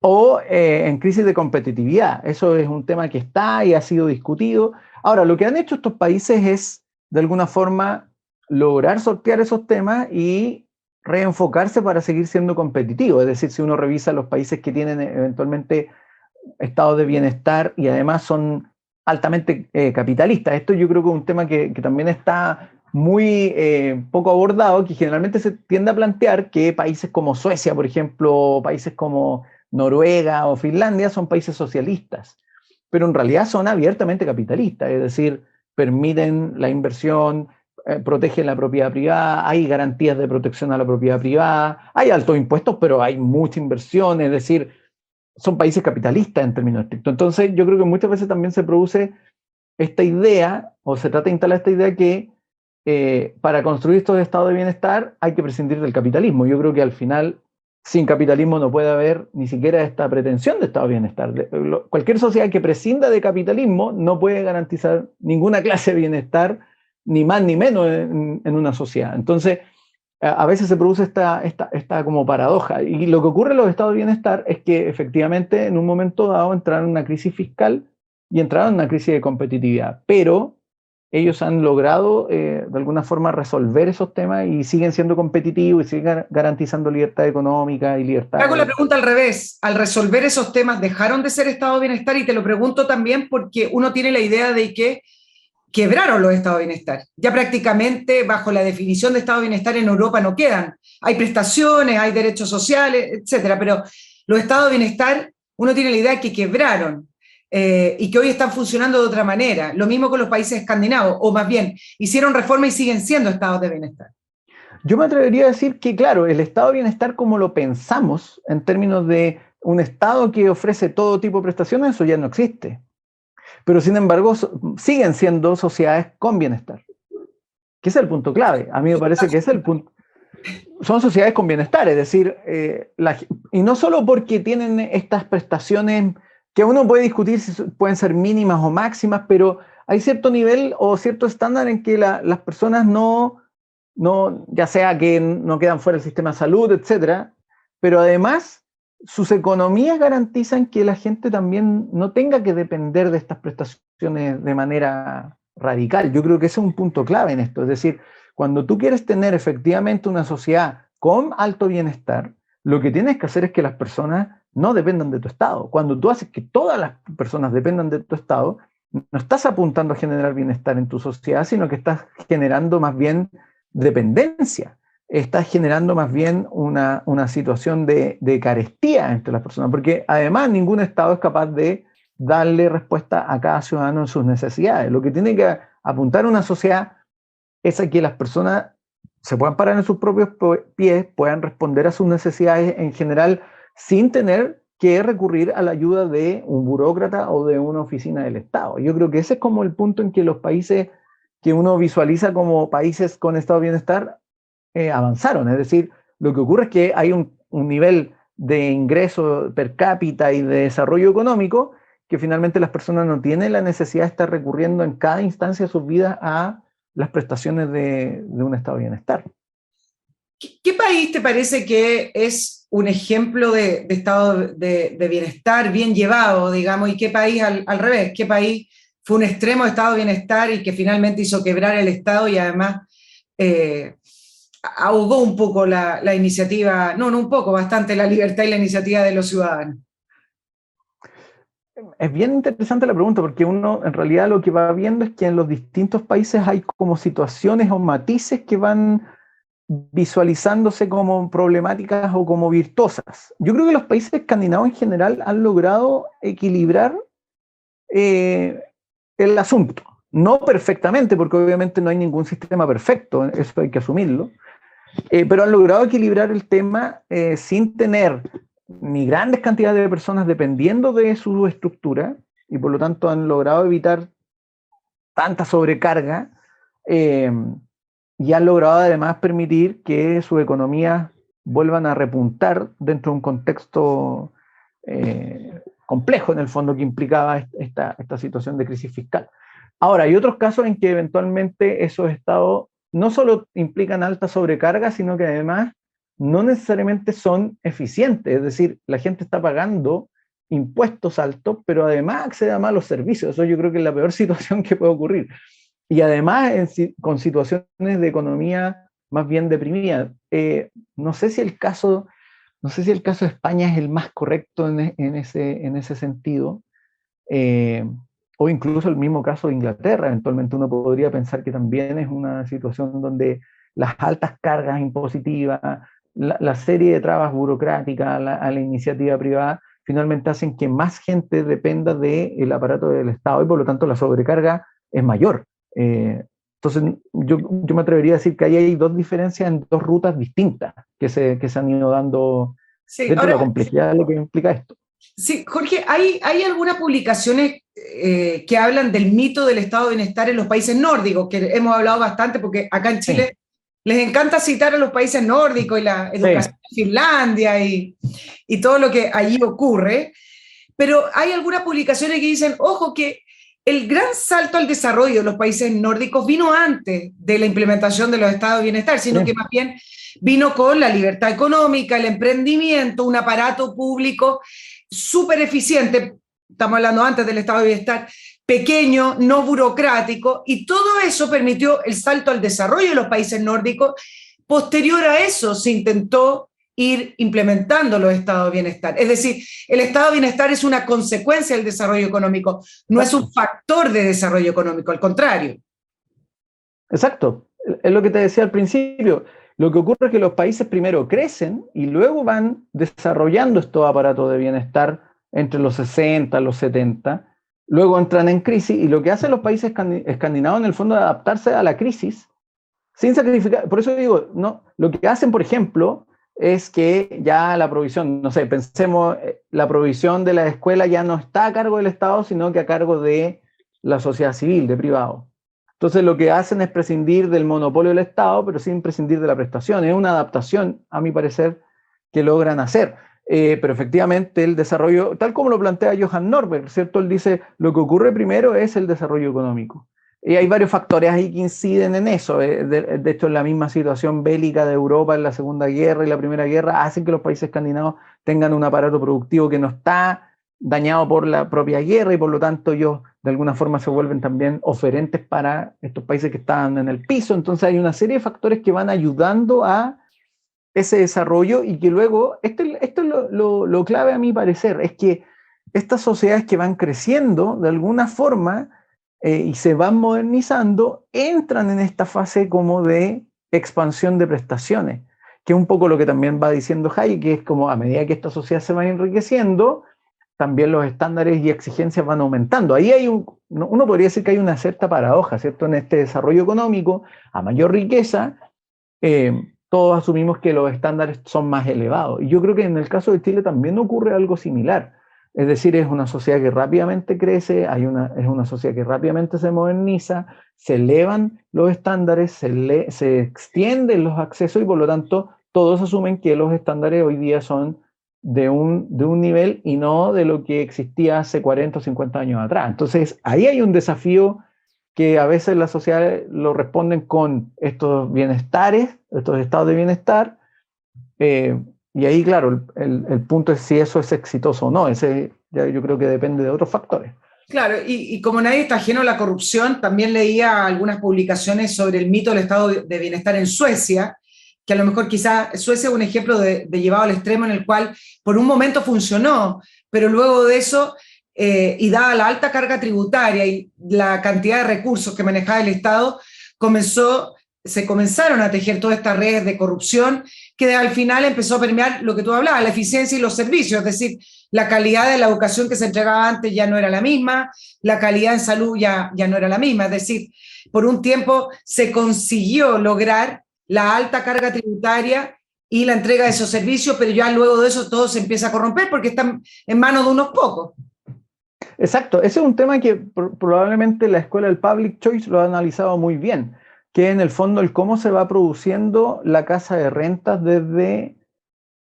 o en crisis de competitividad. Eso es un tema que está y ha sido discutido. Ahora, lo que han hecho estos países es, de alguna forma, lograr sortear esos temas y reenfocarse para seguir siendo competitivo. Es decir, si uno revisa los países que tienen eventualmente estados de bienestar y además son altamente capitalistas, esto yo creo que es un tema que también está muy poco abordado, que generalmente se tiende a plantear que países como Suecia, por ejemplo, países como Noruega o Finlandia son países socialistas, pero en realidad son abiertamente capitalistas, es decir, permiten la inversión, protegen la propiedad privada, hay garantías de protección a la propiedad privada, hay altos impuestos, pero hay mucha inversión, es decir, son países capitalistas en términos estrictos. Entonces yo creo que muchas veces también se produce esta idea, o se trata de instalar esta idea que para construir estos estados de bienestar hay que prescindir del capitalismo. Yo creo que al final, sin capitalismo no puede haber ni siquiera esta pretensión de estado de bienestar. Cualquier sociedad que prescinda de capitalismo no puede garantizar ninguna clase de bienestar, ni más ni menos en una sociedad. Entonces, a veces se produce esta como paradoja. Y lo que ocurre en los estados de bienestar es que efectivamente en un momento dado entraron en una crisis fiscal y entraron en una crisis de competitividad. Pero ellos han logrado de alguna forma resolver esos temas y siguen siendo competitivos y siguen garantizando libertad económica y libertad. Hago la pregunta al revés. Al resolver esos temas, ¿dejaron de ser estado de bienestar? Y te lo pregunto también porque uno tiene la idea de que quebraron los estados de bienestar. Ya prácticamente bajo la definición de estado de bienestar en Europa no quedan. Hay prestaciones, hay derechos sociales, etcétera, pero los estados de bienestar, uno tiene la idea de que quebraron. y que hoy están funcionando de otra manera. Lo mismo con los países escandinavos, o más bien, hicieron reforma y siguen siendo estados de bienestar. Yo me atrevería a decir que, claro, el estado de bienestar como lo pensamos en términos de un estado que ofrece todo tipo de prestaciones, eso ya no existe. Pero sin embargo, siguen siendo sociedades con bienestar. Que es el punto clave. A mí me parece que es el punto. Son sociedades con bienestar, es decir, y no solo porque tienen estas prestaciones que uno puede discutir si pueden ser mínimas o máximas, pero hay cierto nivel o cierto estándar en que las personas ya sea que no quedan fuera del sistema de salud, etcétera, pero además sus economías garantizan que la gente también no tenga que depender de estas prestaciones de manera radical. Yo creo que ese es un punto clave en esto, es decir, cuando tú quieres tener efectivamente una sociedad con alto bienestar, lo que tienes que hacer es que las personas no dependan de tu Estado. Cuando tú haces que todas las personas dependan de tu Estado, no estás apuntando a generar bienestar en tu sociedad, sino que estás generando más bien dependencia. Estás generando más bien una situación de carestía entre las personas, porque además ningún Estado es capaz de darle respuesta a cada ciudadano en sus necesidades. Lo que tiene que apuntar una sociedad es a que las personas se puedan parar en sus propios pies, puedan responder a sus necesidades en general sin tener que recurrir a la ayuda de un burócrata o de una oficina del Estado. Yo creo que ese es como el punto en que los países que uno visualiza como países con estado de bienestar avanzaron. Es decir, lo que ocurre es que hay un nivel de ingreso per cápita y de desarrollo económico que finalmente las personas no tienen la necesidad de estar recurriendo en cada instancia de sus vidas a las prestaciones de un estado de bienestar. ¿Qué país te parece que es un ejemplo de estado de bienestar bien llevado, digamos, y qué país al revés? ¿Qué país fue un extremo de estado de bienestar y que finalmente hizo quebrar el Estado y además ahogó un poco la iniciativa, no un poco, bastante la libertad y la iniciativa de los ciudadanos? Es bien interesante la pregunta porque uno en realidad lo que va viendo es que en los distintos países hay como situaciones o matices que van visualizándose como problemáticas o como virtuosas. Yo creo que los países escandinavos en general han logrado equilibrar el asunto. No perfectamente, porque obviamente no hay ningún sistema perfecto, eso hay que asumirlo, pero han logrado equilibrar el tema sin tener ni grandes cantidades de personas dependiendo de su estructura, y por lo tanto han logrado evitar tanta sobrecarga, y han logrado además permitir que sus economías vuelvan a repuntar dentro de un contexto complejo en el fondo que implicaba esta situación de crisis fiscal. Ahora, hay otros casos en que eventualmente esos estados no solo implican alta sobrecarga, sino que además no necesariamente son eficientes, es decir, la gente está pagando impuestos altos, pero además accede a malos servicios. Eso yo creo que es la peor situación que puede ocurrir. Y además con situaciones de economía más bien deprimida. No sé si el caso de España es el más correcto en ese sentido, o incluso el mismo caso de Inglaterra. Eventualmente uno podría pensar que también es una situación donde las altas cargas impositivas, la serie de trabas burocráticas a la iniciativa privada, finalmente hacen que más gente dependa del aparato del Estado y por lo tanto la sobrecarga es mayor. Entonces yo me atrevería a decir que ahí hay dos diferencias en dos rutas distintas que se han ido dando dentro de la complejidad de lo que implica esto. Sí, Jorge, ¿hay algunas publicaciones que hablan del mito del estado de bienestar en los países nórdicos? Que hemos hablado bastante porque acá en Chile les encanta citar a los países nórdicos y la educación en Finlandia y todo lo que allí ocurre, pero hay algunas publicaciones que dicen, ojo, que el gran salto al desarrollo de los países nórdicos vino antes de la implementación de los estados de bienestar, sino que más bien vino con la libertad económica, el emprendimiento, un aparato público súper eficiente, estamos hablando antes del estado de bienestar, pequeño, no burocrático, y todo eso permitió el salto al desarrollo de los países nórdicos. Posterior a eso se intentó ir implementando los estados de bienestar. Es decir, el estado de bienestar es una consecuencia del desarrollo económico, no es un factor de desarrollo económico, al contrario. Exacto, es lo que te decía al principio. Lo que ocurre es que los países primero crecen y luego van desarrollando estos aparatos de bienestar entre los 60 y los 70, luego entran en crisis, y lo que hacen los países escandinavos en el fondo es adaptarse a la crisis sin sacrificar. Por eso digo, no, lo que hacen, por ejemplo, es que ya la provisión, no sé, pensemos, la provisión de la escuela ya no está a cargo del Estado, sino que a cargo de la sociedad civil, de privado. Entonces lo que hacen es prescindir del monopolio del Estado, pero sin prescindir de la prestación. Es una adaptación, a mi parecer, que logran hacer. Pero efectivamente el desarrollo, tal como lo plantea Johan Norberg, ¿cierto? Él dice, lo que ocurre primero es el desarrollo económico. Y hay varios factores ahí que inciden en eso. De hecho, la misma situación bélica de Europa en la Segunda Guerra y la Primera Guerra hacen que los países escandinavos tengan un aparato productivo que no está dañado por la propia guerra, y por lo tanto ellos de alguna forma se vuelven también oferentes para estos países que están en el piso. Entonces hay una serie de factores que van ayudando a ese desarrollo, y que luego, esto es lo clave a mi parecer, es que estas sociedades que van creciendo de alguna forma y se van modernizando, entran en esta fase como de expansión de prestaciones, que es un poco lo que también va diciendo Hayek, que es como a medida que esta sociedad se va enriqueciendo, también los estándares y exigencias van aumentando. Ahí hay uno podría decir que hay una cierta paradoja, ¿cierto? En este desarrollo económico, a mayor riqueza, todos asumimos que los estándares son más elevados. Y yo creo que en el caso de Chile también ocurre algo similar. Es decir, es una sociedad que rápidamente crece, es una sociedad que rápidamente se moderniza, se elevan los estándares, se extienden los accesos, y por lo tanto todos asumen que los estándares hoy día son de un nivel y no de lo que existía hace 40 o 50 años atrás. Entonces ahí hay un desafío que a veces las sociedades lo responden con estos bienestares, estos estados de bienestar, y ahí, claro, el punto es si eso es exitoso o no. Ese ya yo creo que depende de otros factores. Claro, y como nadie está ajeno a la corrupción, también leía algunas publicaciones sobre el mito del estado de bienestar en Suecia, que a lo mejor quizás Suecia es un ejemplo de llevado al extremo, en el cual por un momento funcionó, pero luego de eso, y dada la alta carga tributaria y la cantidad de recursos que manejaba el Estado, se comenzaron a tejer todas estas redes de corrupción, que al final empezó a permear lo que tú hablabas, la eficiencia y los servicios, es decir, la calidad de la educación que se entregaba antes ya no era la misma, la calidad en salud ya no era la misma, es decir, por un tiempo se consiguió lograr la alta carga tributaria y la entrega de esos servicios, pero ya luego de eso todo se empieza a corromper porque están en manos de unos pocos. Exacto, ese es un tema que probablemente la escuela del Public Choice lo ha analizado muy bien, que en el fondo el cómo se va produciendo la casa de rentas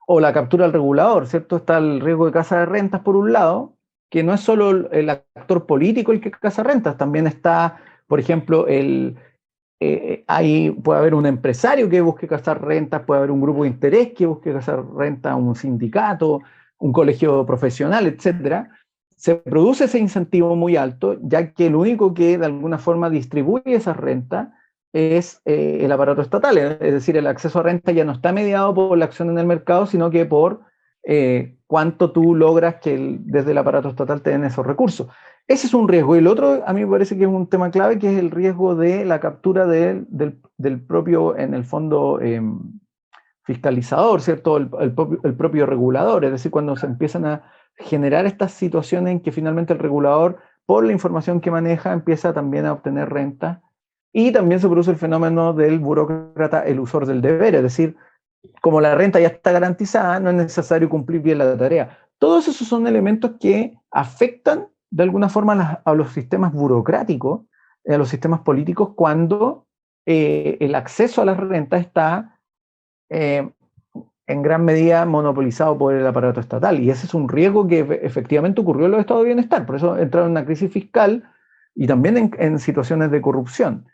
o la captura del regulador, ¿cierto? Está el riesgo de casa de rentas por un lado, que no es solo el actor político el que casa rentas, también está, por ejemplo, ahí puede haber un empresario que busque cazar rentas, puede haber un grupo de interés que busque cazar rentas, un sindicato, un colegio profesional, etcétera. Se produce ese incentivo muy alto, ya que el único que de alguna forma distribuye esas rentas es el aparato estatal, es decir, el acceso a renta ya no está mediado por la acción en el mercado, sino que por cuánto tú logras que desde el aparato estatal te den esos recursos. Ese es un riesgo. Y el otro, a mí me parece que es un tema clave, que es el riesgo de la captura del propio, en el fondo, fiscalizador, ¿cierto? El propio regulador, es decir, cuando se empiezan a generar estas situaciones en que finalmente el regulador, por la información que maneja, empieza también a obtener renta. Y también se produce el fenómeno del burócrata elusor del deber, es decir, como la renta ya está garantizada, no es necesario cumplir bien la tarea. Todos esos son elementos que afectan de alguna forma a los sistemas burocráticos, a los sistemas políticos, cuando el acceso a las rentas está en gran medida monopolizado por el aparato estatal. Y ese es un riesgo que efectivamente ocurrió en los estados de bienestar. Por eso entraron en una crisis fiscal y también en situaciones de corrupción.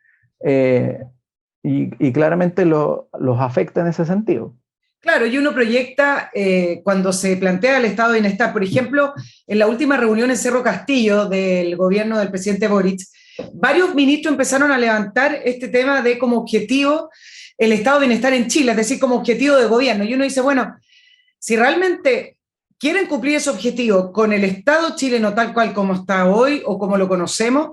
Y claramente los afecta en ese sentido. Claro, y uno proyecta cuando se plantea el estado de bienestar, por ejemplo, en la última reunión en Cerro Castillo del gobierno del presidente Boric, varios ministros empezaron a levantar este tema de como objetivo el estado de bienestar en Chile, es decir, como objetivo de gobierno. Y uno dice, bueno, si realmente quieren cumplir ese objetivo con el Estado chileno tal cual como está hoy o como lo conocemos,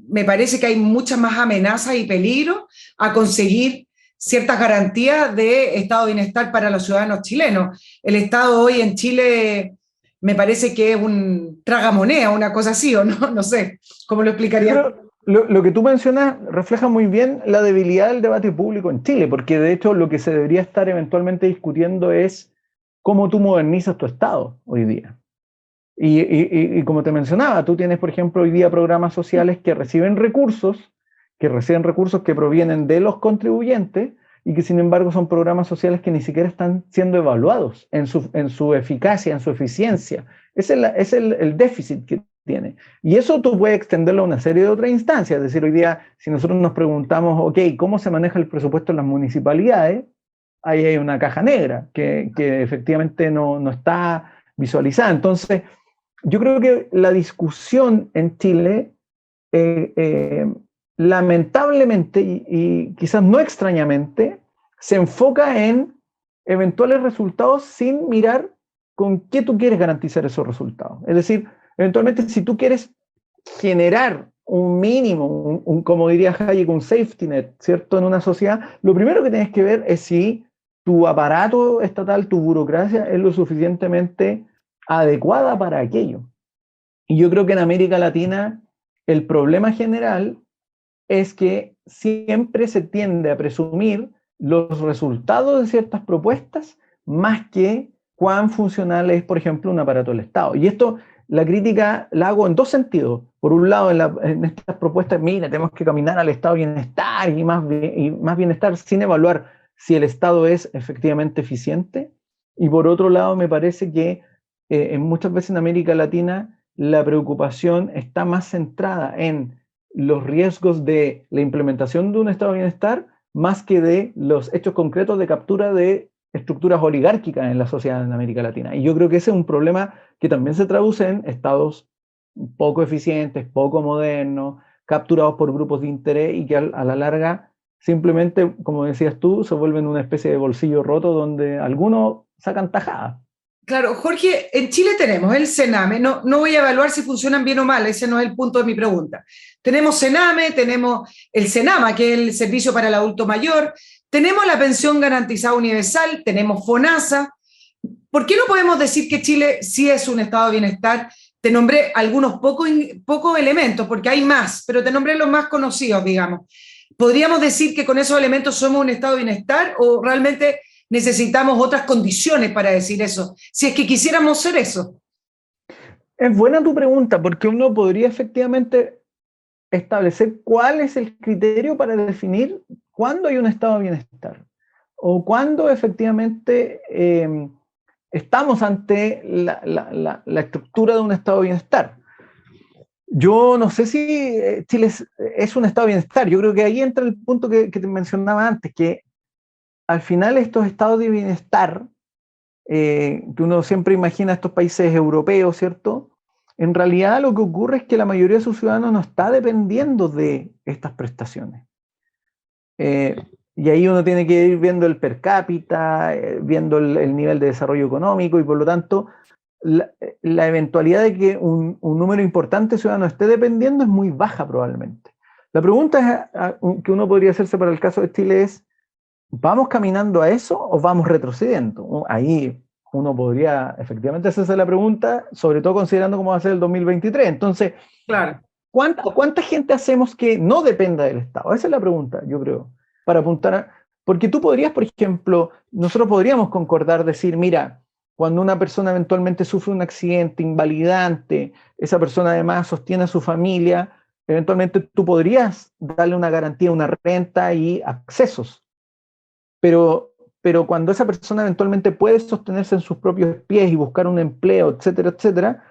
me parece que hay muchas más amenazas y peligros a conseguir ciertas garantías de estado de bienestar para los ciudadanos chilenos. El Estado hoy en Chile me parece que es un tragamoneda, una cosa así, o no, no sé, ¿cómo lo explicaría? Pero lo que tú mencionas refleja muy bien la debilidad del debate público en Chile, porque de hecho lo que se debería estar eventualmente discutiendo es cómo tú modernizas tu Estado hoy día. Y como te mencionaba, tú tienes, por ejemplo, hoy día programas sociales que reciben recursos que provienen de los contribuyentes y que sin embargo son programas sociales que ni siquiera están siendo evaluados en su eficacia, en su eficiencia. Es el déficit que tiene. Y eso tú puedes extenderlo a una serie de otras instancias. Es decir, hoy día, si nosotros nos preguntamos, ok, ¿cómo se maneja el presupuesto en las municipalidades? Ahí hay una caja negra que efectivamente no está visualizada. Entonces, yo creo que la discusión en Chile, eh, eh, lamentablemente y quizás no extrañamente, se enfoca en eventuales resultados sin mirar con qué tú quieres garantizar esos resultados. Es decir, eventualmente si tú quieres generar un mínimo, como diría Hayek, un safety net, ¿cierto? En una sociedad, lo primero que tienes que ver es si tu aparato estatal, tu burocracia es lo suficientemente adecuada para aquello. Y yo creo que en América Latina el problema general es que siempre se tiende a presumir los resultados de ciertas propuestas más que cuán funcional es, por ejemplo, un aparato del Estado. Y esto, la crítica la hago en dos sentidos. Por un lado, en estas propuestas, mira, tenemos que caminar al estado de bienestar y más bienestar sin evaluar si el Estado es efectivamente eficiente. Y por otro lado, me parece que muchas veces en América Latina la preocupación está más centrada en los riesgos de la implementación de un estado de bienestar más que de los hechos concretos de captura de estructuras oligárquicas en la sociedad en América Latina. Y yo creo que ese es un problema que también se traduce en estados poco eficientes, poco modernos, capturados por grupos de interés y que a la larga simplemente, como decías tú, se vuelven una especie de bolsillo roto donde algunos sacan tajadas. Claro, Jorge, en Chile tenemos el Sename, no voy a evaluar si funcionan bien o mal, ese no es el punto de mi pregunta. Tenemos Sename, tenemos el Senama, que es el Servicio para el Adulto Mayor, tenemos la Pensión Garantizada Universal, tenemos FONASA. ¿Por qué no podemos decir que Chile sí es un estado de bienestar? Te nombré algunos pocos elementos, porque hay más, pero te nombré los más conocidos, digamos. ¿Podríamos decir que con esos elementos somos un estado de bienestar o realmente necesitamos otras condiciones para decir eso? Si es que quisiéramos ser eso. Es buena tu pregunta, porque uno podría efectivamente establecer cuál es el criterio para definir cuándo hay un estado de bienestar o cuándo efectivamente estamos ante la estructura de un estado de bienestar. Yo no sé si Chile es un estado de bienestar. Yo creo que ahí entra el punto que te mencionaba antes, que al final estos estados de bienestar, que uno siempre imagina estos países europeos, ¿cierto? En realidad lo que ocurre es que la mayoría de sus ciudadanos no está dependiendo de estas prestaciones. Y ahí uno tiene que ir viendo el per cápita, viendo el nivel de desarrollo económico y por lo tanto la eventualidad de que un número importante de ciudadanos esté dependiendo es muy baja probablemente. La pregunta que uno podría hacerse para el caso de Chile es, ¿vamos caminando a eso o vamos retrocediendo? Ahí uno podría efectivamente hacerse la pregunta, sobre todo considerando cómo va a ser el 2023. Entonces, Claro. ¿cuánta gente hacemos que no dependa del Estado? Esa es la pregunta, yo creo, para apuntar a... Porque tú podrías, por ejemplo, nosotros podríamos concordar, decir, mira, cuando una persona eventualmente sufre un accidente invalidante, esa persona además sostiene a su familia, eventualmente tú podrías darle una garantía, una renta y accesos. Pero cuando esa persona eventualmente puede sostenerse en sus propios pies y buscar un empleo, etcétera, etcétera,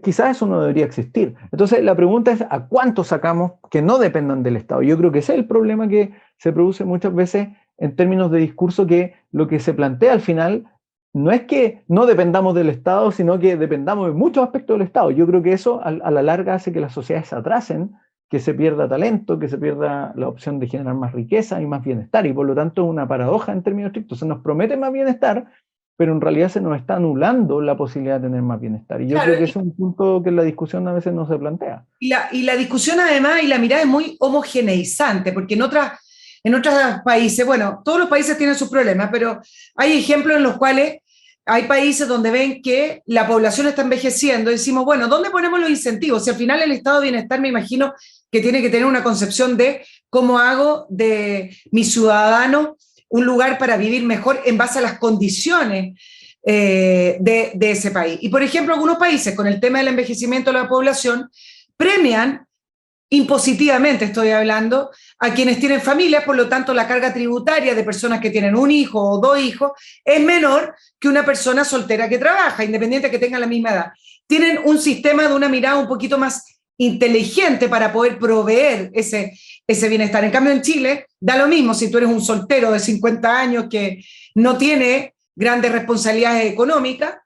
quizás eso no debería existir. Entonces la pregunta es, ¿a cuántos sacamos que no dependan del Estado? Yo creo que ese es el problema que se produce muchas veces en términos de discurso, que lo que se plantea al final no es que no dependamos del Estado, sino que dependamos de muchos aspectos del Estado. Yo creo que eso a la larga hace que las sociedades se atrasen, que se pierda talento, que se pierda la opción de generar más riqueza y más bienestar, y por lo tanto es una paradoja en términos estrictos. Se nos promete más bienestar, pero en realidad se nos está anulando la posibilidad de tener más bienestar. Y yo creo que ese es un punto que en la discusión a veces no se plantea. Y la discusión además y la mirada es muy homogeneizante, porque en otros países, bueno, todos los países tienen sus problemas, pero hay ejemplos en los cuales hay países donde ven que la población está envejeciendo y decimos, bueno, ¿dónde ponemos los incentivos? Si al final el estado de bienestar, me imagino que tiene que tener una concepción de cómo hago de mi ciudadano un lugar para vivir mejor en base a las condiciones de ese país. Y por ejemplo, algunos países con el tema del envejecimiento de la población premian impositivamente, estoy hablando, a quienes tienen familias, por lo tanto la carga tributaria de personas que tienen un hijo o dos hijos es menor que una persona soltera que trabaja, independiente de que tenga la misma edad. Tienen un sistema de una mirada un poquito más inteligente para poder proveer ese bienestar. En cambio, en Chile da lo mismo si tú eres un soltero de 50 años que no tiene grandes responsabilidades económicas,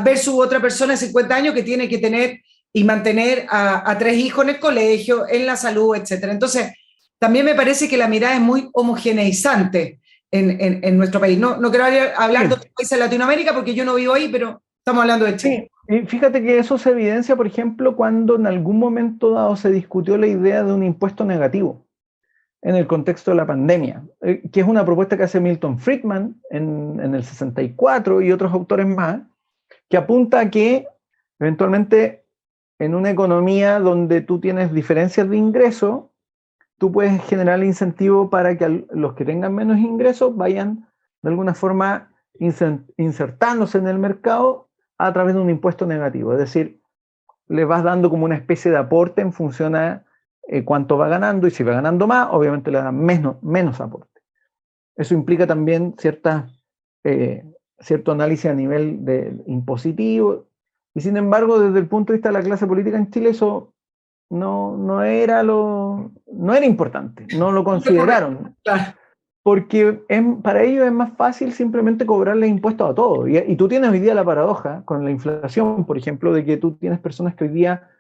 versus otra persona de 50 años que tiene que tener y mantener a 3 hijos en el colegio, en la salud, etc. Entonces, también me parece que la mirada es muy homogeneizante en nuestro país. No quiero hablar de otros países de Latinoamérica porque yo no vivo ahí, pero estamos hablando de Chile. Sí, y fíjate que eso se evidencia, por ejemplo, cuando en algún momento dado se discutió la idea de un impuesto negativo en el contexto de la pandemia, que es una propuesta que hace Milton Friedman en el 64 y otros autores más, que apunta a que eventualmente en una economía donde tú tienes diferencias de ingreso, tú puedes generar el incentivo para que los que tengan menos ingresos vayan de alguna forma insertándose en el mercado a través de un impuesto negativo. Es decir, le vas dando como una especie de aporte en función a cuánto va ganando, y si va ganando más, obviamente le dan menos aporte. Eso implica también cierto análisis a nivel impositivo, y sin embargo, desde el punto de vista de la clase política en Chile, eso no era importante, no lo consideraron, porque para ellos es más fácil simplemente cobrarle impuestos a todo. Y tú tienes hoy día la paradoja con la inflación, por ejemplo, de que tú tienes personas que hoy día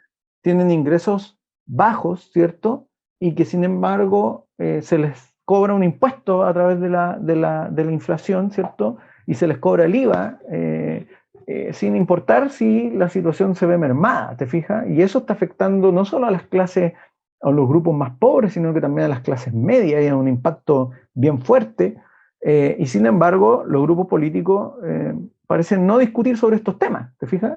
tienen ingresos bajos, ¿cierto? Y que sin embargo se les cobra un impuesto a través de la inflación, ¿cierto? Y se les cobra el IVA, sin importar si la situación se ve mermada, ¿te fijas? Y eso está afectando no solo a las clases, a los grupos más pobres, sino que también a las clases medias, y a un impacto bien fuerte. Y sin embargo, los grupos políticos parecen no discutir sobre estos temas, ¿te fijas?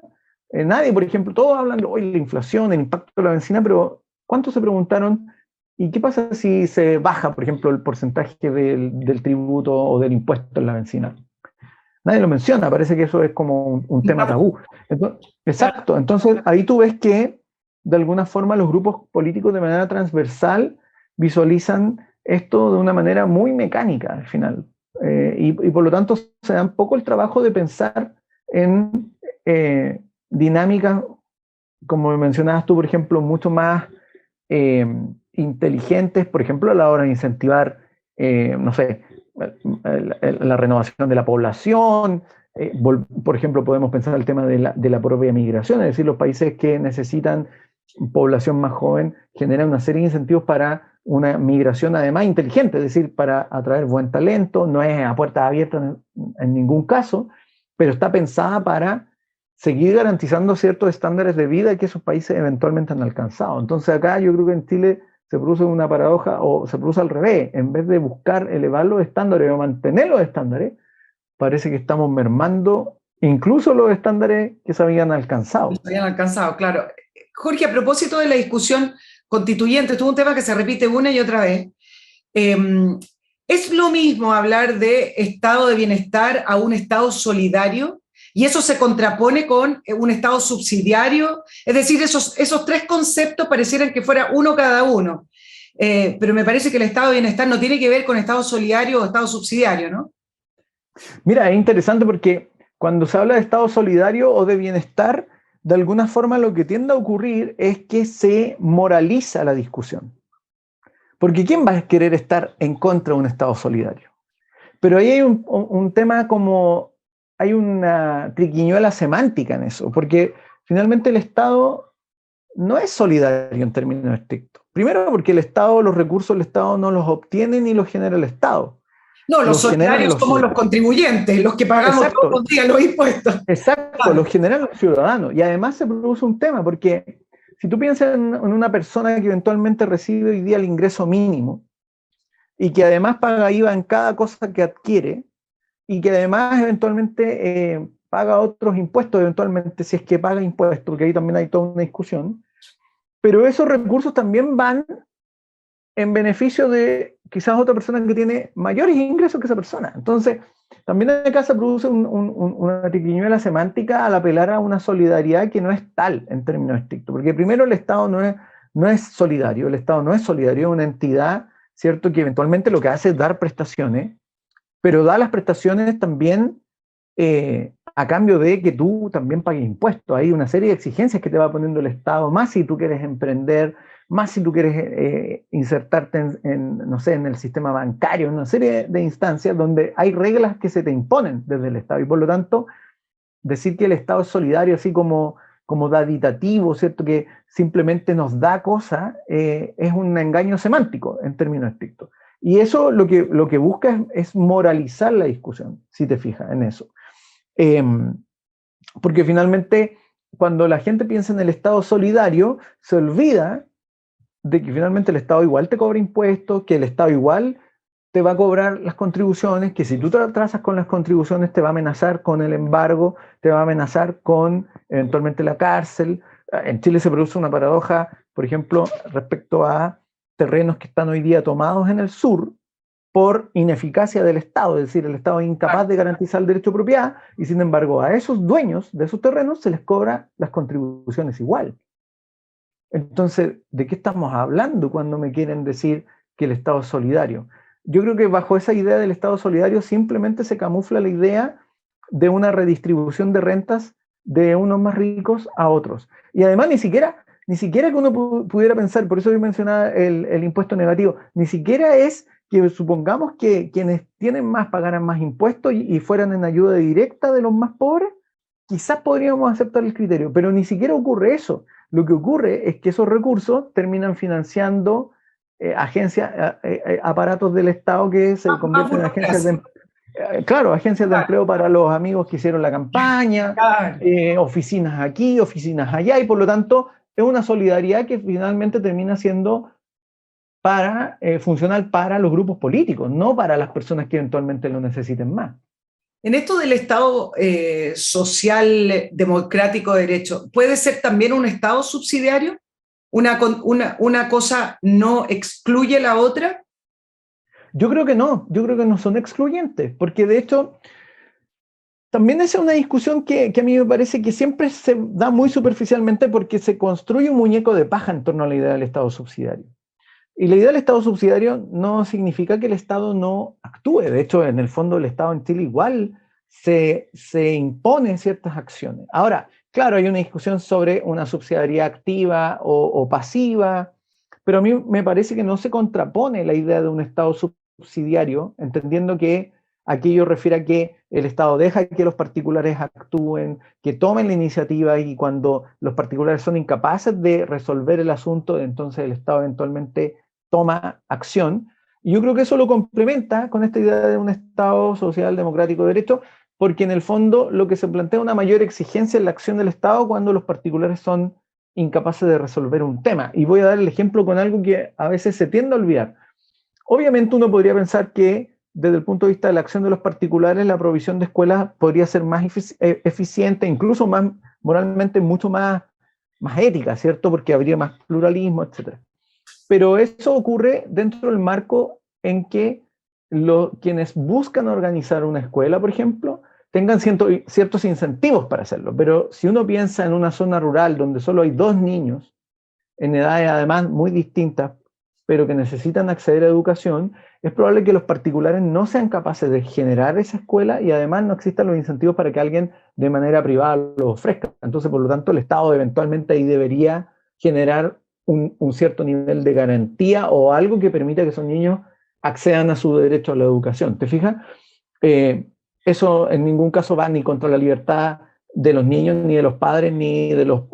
Nadie, por ejemplo, todos hablan de hoy la inflación, el impacto de la bencina, pero ¿cuántos se preguntaron y qué pasa si se baja, por ejemplo, el porcentaje del tributo o del impuesto en la bencina? Nadie lo menciona, parece que eso es como un tema tabú. Exacto, entonces ahí tú ves que de alguna forma los grupos políticos de manera transversal visualizan esto de una manera muy mecánica al final, y por lo tanto se dan poco el trabajo de pensar en dinámicas, como mencionabas tú, por ejemplo, mucho más inteligentes, por ejemplo, a la hora de incentivar, no sé, la renovación de la población. Por ejemplo, podemos pensar el tema de la propia migración, es decir, los países que necesitan población más joven generan una serie de incentivos para una migración además inteligente, es decir, para atraer buen talento. No es a puertas abiertas en ningún caso, pero está pensada para seguir garantizando ciertos estándares de vida que esos países eventualmente han alcanzado. Entonces acá yo creo que en Chile se produce una paradoja, o se produce al revés. En vez de buscar elevar los estándares o mantener los estándares, parece que estamos mermando incluso los estándares que se habían alcanzado. Se habían alcanzado, claro. Jorge, a propósito de la discusión constituyente, esto es un tema que se repite una y otra vez. ¿Es lo mismo hablar de estado de bienestar a un estado solidario? Y eso se contrapone con un estado subsidiario. Es decir, esos 3 conceptos parecieran que fuera uno cada uno. Pero me parece que el estado de bienestar no tiene que ver con estado solidario o estado subsidiario, ¿no? Mira, es interesante porque cuando se habla de estado solidario o de bienestar, de alguna forma lo que tiende a ocurrir es que se moraliza la discusión. Porque ¿quién va a querer estar en contra de un estado solidario? Pero ahí hay un tema como, hay una triquiñuela semántica en eso, porque finalmente el Estado no es solidario en términos estrictos. Primero porque el Estado, los recursos del Estado no los obtiene ni los genera el Estado. No, los solidarios somos los contribuyentes, los que pagamos todos los días los impuestos. Exacto, los generan los ciudadanos. Y además se produce un tema, porque si tú piensas en una persona que eventualmente recibe hoy día el ingreso mínimo y que además paga IVA en cada cosa que adquiere, y que además eventualmente paga otros impuestos, eventualmente si es que paga impuestos, porque ahí también hay toda una discusión, pero esos recursos también van en beneficio de quizás otra persona que tiene mayores ingresos que esa persona. Entonces, también acá se produce una triquiñuela semántica al apelar a una solidaridad que no es tal en términos estrictos, porque primero el Estado no es solidario, el Estado no es solidario, es una entidad, ¿cierto?, que eventualmente lo que hace es dar prestaciones, pero da las prestaciones también a cambio de que tú también pagues impuestos. Hay una serie de exigencias que te va poniendo el Estado, más si tú quieres emprender, más si tú quieres insertarte no sé, en el sistema bancario, en una serie de instancias donde hay reglas que se te imponen desde el Estado. Y por lo tanto, decir que el Estado es solidario, así como daditativo, ¿cierto?, que simplemente nos da cosas, es un engaño semántico en términos estrictos. Y eso lo que busca es moralizar la discusión, si te fijas en eso. Porque finalmente, cuando la gente piensa en el Estado solidario, se olvida de que finalmente el Estado igual te cobra impuestos, que el Estado igual te va a cobrar las contribuciones, que si tú te atrasas con las contribuciones te va a amenazar con el embargo, te va a amenazar con eventualmente la cárcel. En Chile se produce una paradoja, por ejemplo, respecto a terrenos que están hoy día tomados en el sur por ineficacia del Estado, es decir, el Estado es incapaz de garantizar el derecho de propiedad y sin embargo a esos dueños de esos terrenos se les cobra las contribuciones igual. Entonces, ¿de qué estamos hablando cuando me quieren decir que el Estado es solidario? Yo creo que bajo esa idea del Estado solidario simplemente se camufla la idea de una redistribución de rentas de unos más ricos a otros. Y además ni siquiera que uno pudiera pensar, por eso yo mencionaba el impuesto negativo, ni siquiera es que supongamos que quienes tienen más pagaran más impuestos y fueran en ayuda directa de los más pobres, quizás podríamos aceptar el criterio, pero ni siquiera ocurre eso. Lo que ocurre es que esos recursos terminan financiando agencias, aparatos del Estado que se convierten en agencias de claro, agencias de empleo para los amigos que hicieron la campaña, oficinas aquí, oficinas allá, y por lo tanto es una solidaridad que finalmente termina siendo funcional para los grupos políticos, no para las personas que eventualmente lo necesiten más. En esto del Estado social, democrático, de derecho, ¿puede ser también un Estado subsidiario? ¿Una cosa no excluye la otra? Yo creo que no son excluyentes, porque de hecho también esa es una discusión que a mí me parece que siempre se da muy superficialmente porque se construye un muñeco de paja en torno a la idea del Estado subsidiario. Y la idea del Estado subsidiario no significa que el Estado no actúe. De hecho, en el fondo el Estado en Chile igual se impone ciertas acciones. Ahora, claro, hay una discusión sobre una subsidiariedad activa o pasiva, pero a mí me parece que no se contrapone la idea de un Estado subsidiario, entendiendo que aquello refiere a que el Estado deja que los particulares actúen, que tomen la iniciativa y cuando los particulares son incapaces de resolver el asunto, entonces el Estado eventualmente toma acción. Y yo creo que eso lo complementa con esta idea de un Estado social, democrático, de derecho, porque en el fondo lo que se plantea es una mayor exigencia en la acción del Estado cuando los particulares son incapaces de resolver un tema. Y voy a dar el ejemplo con algo que a veces se tiende a olvidar. Obviamente uno podría pensar que desde el punto de vista de la acción de los particulares, la provisión de escuelas podría ser más eficiente, incluso más moralmente mucho más ética, ¿cierto? Porque habría más pluralismo, etc. Pero eso ocurre dentro del marco en que quienes buscan organizar una escuela, por ejemplo, tengan ciertos incentivos para hacerlo. Pero si uno piensa en una zona rural donde solo hay 2 niños, en edades además muy distintas, pero que necesitan acceder a educación, es probable que los particulares no sean capaces de generar esa escuela y además no existan los incentivos para que alguien de manera privada lo ofrezca. Entonces, por lo tanto, el Estado eventualmente ahí debería generar un cierto nivel de garantía o algo que permita que esos niños accedan a su derecho a la educación. ¿Te fijas? Eso en ningún caso va ni contra la libertad de los niños, ni de los padres, ni de los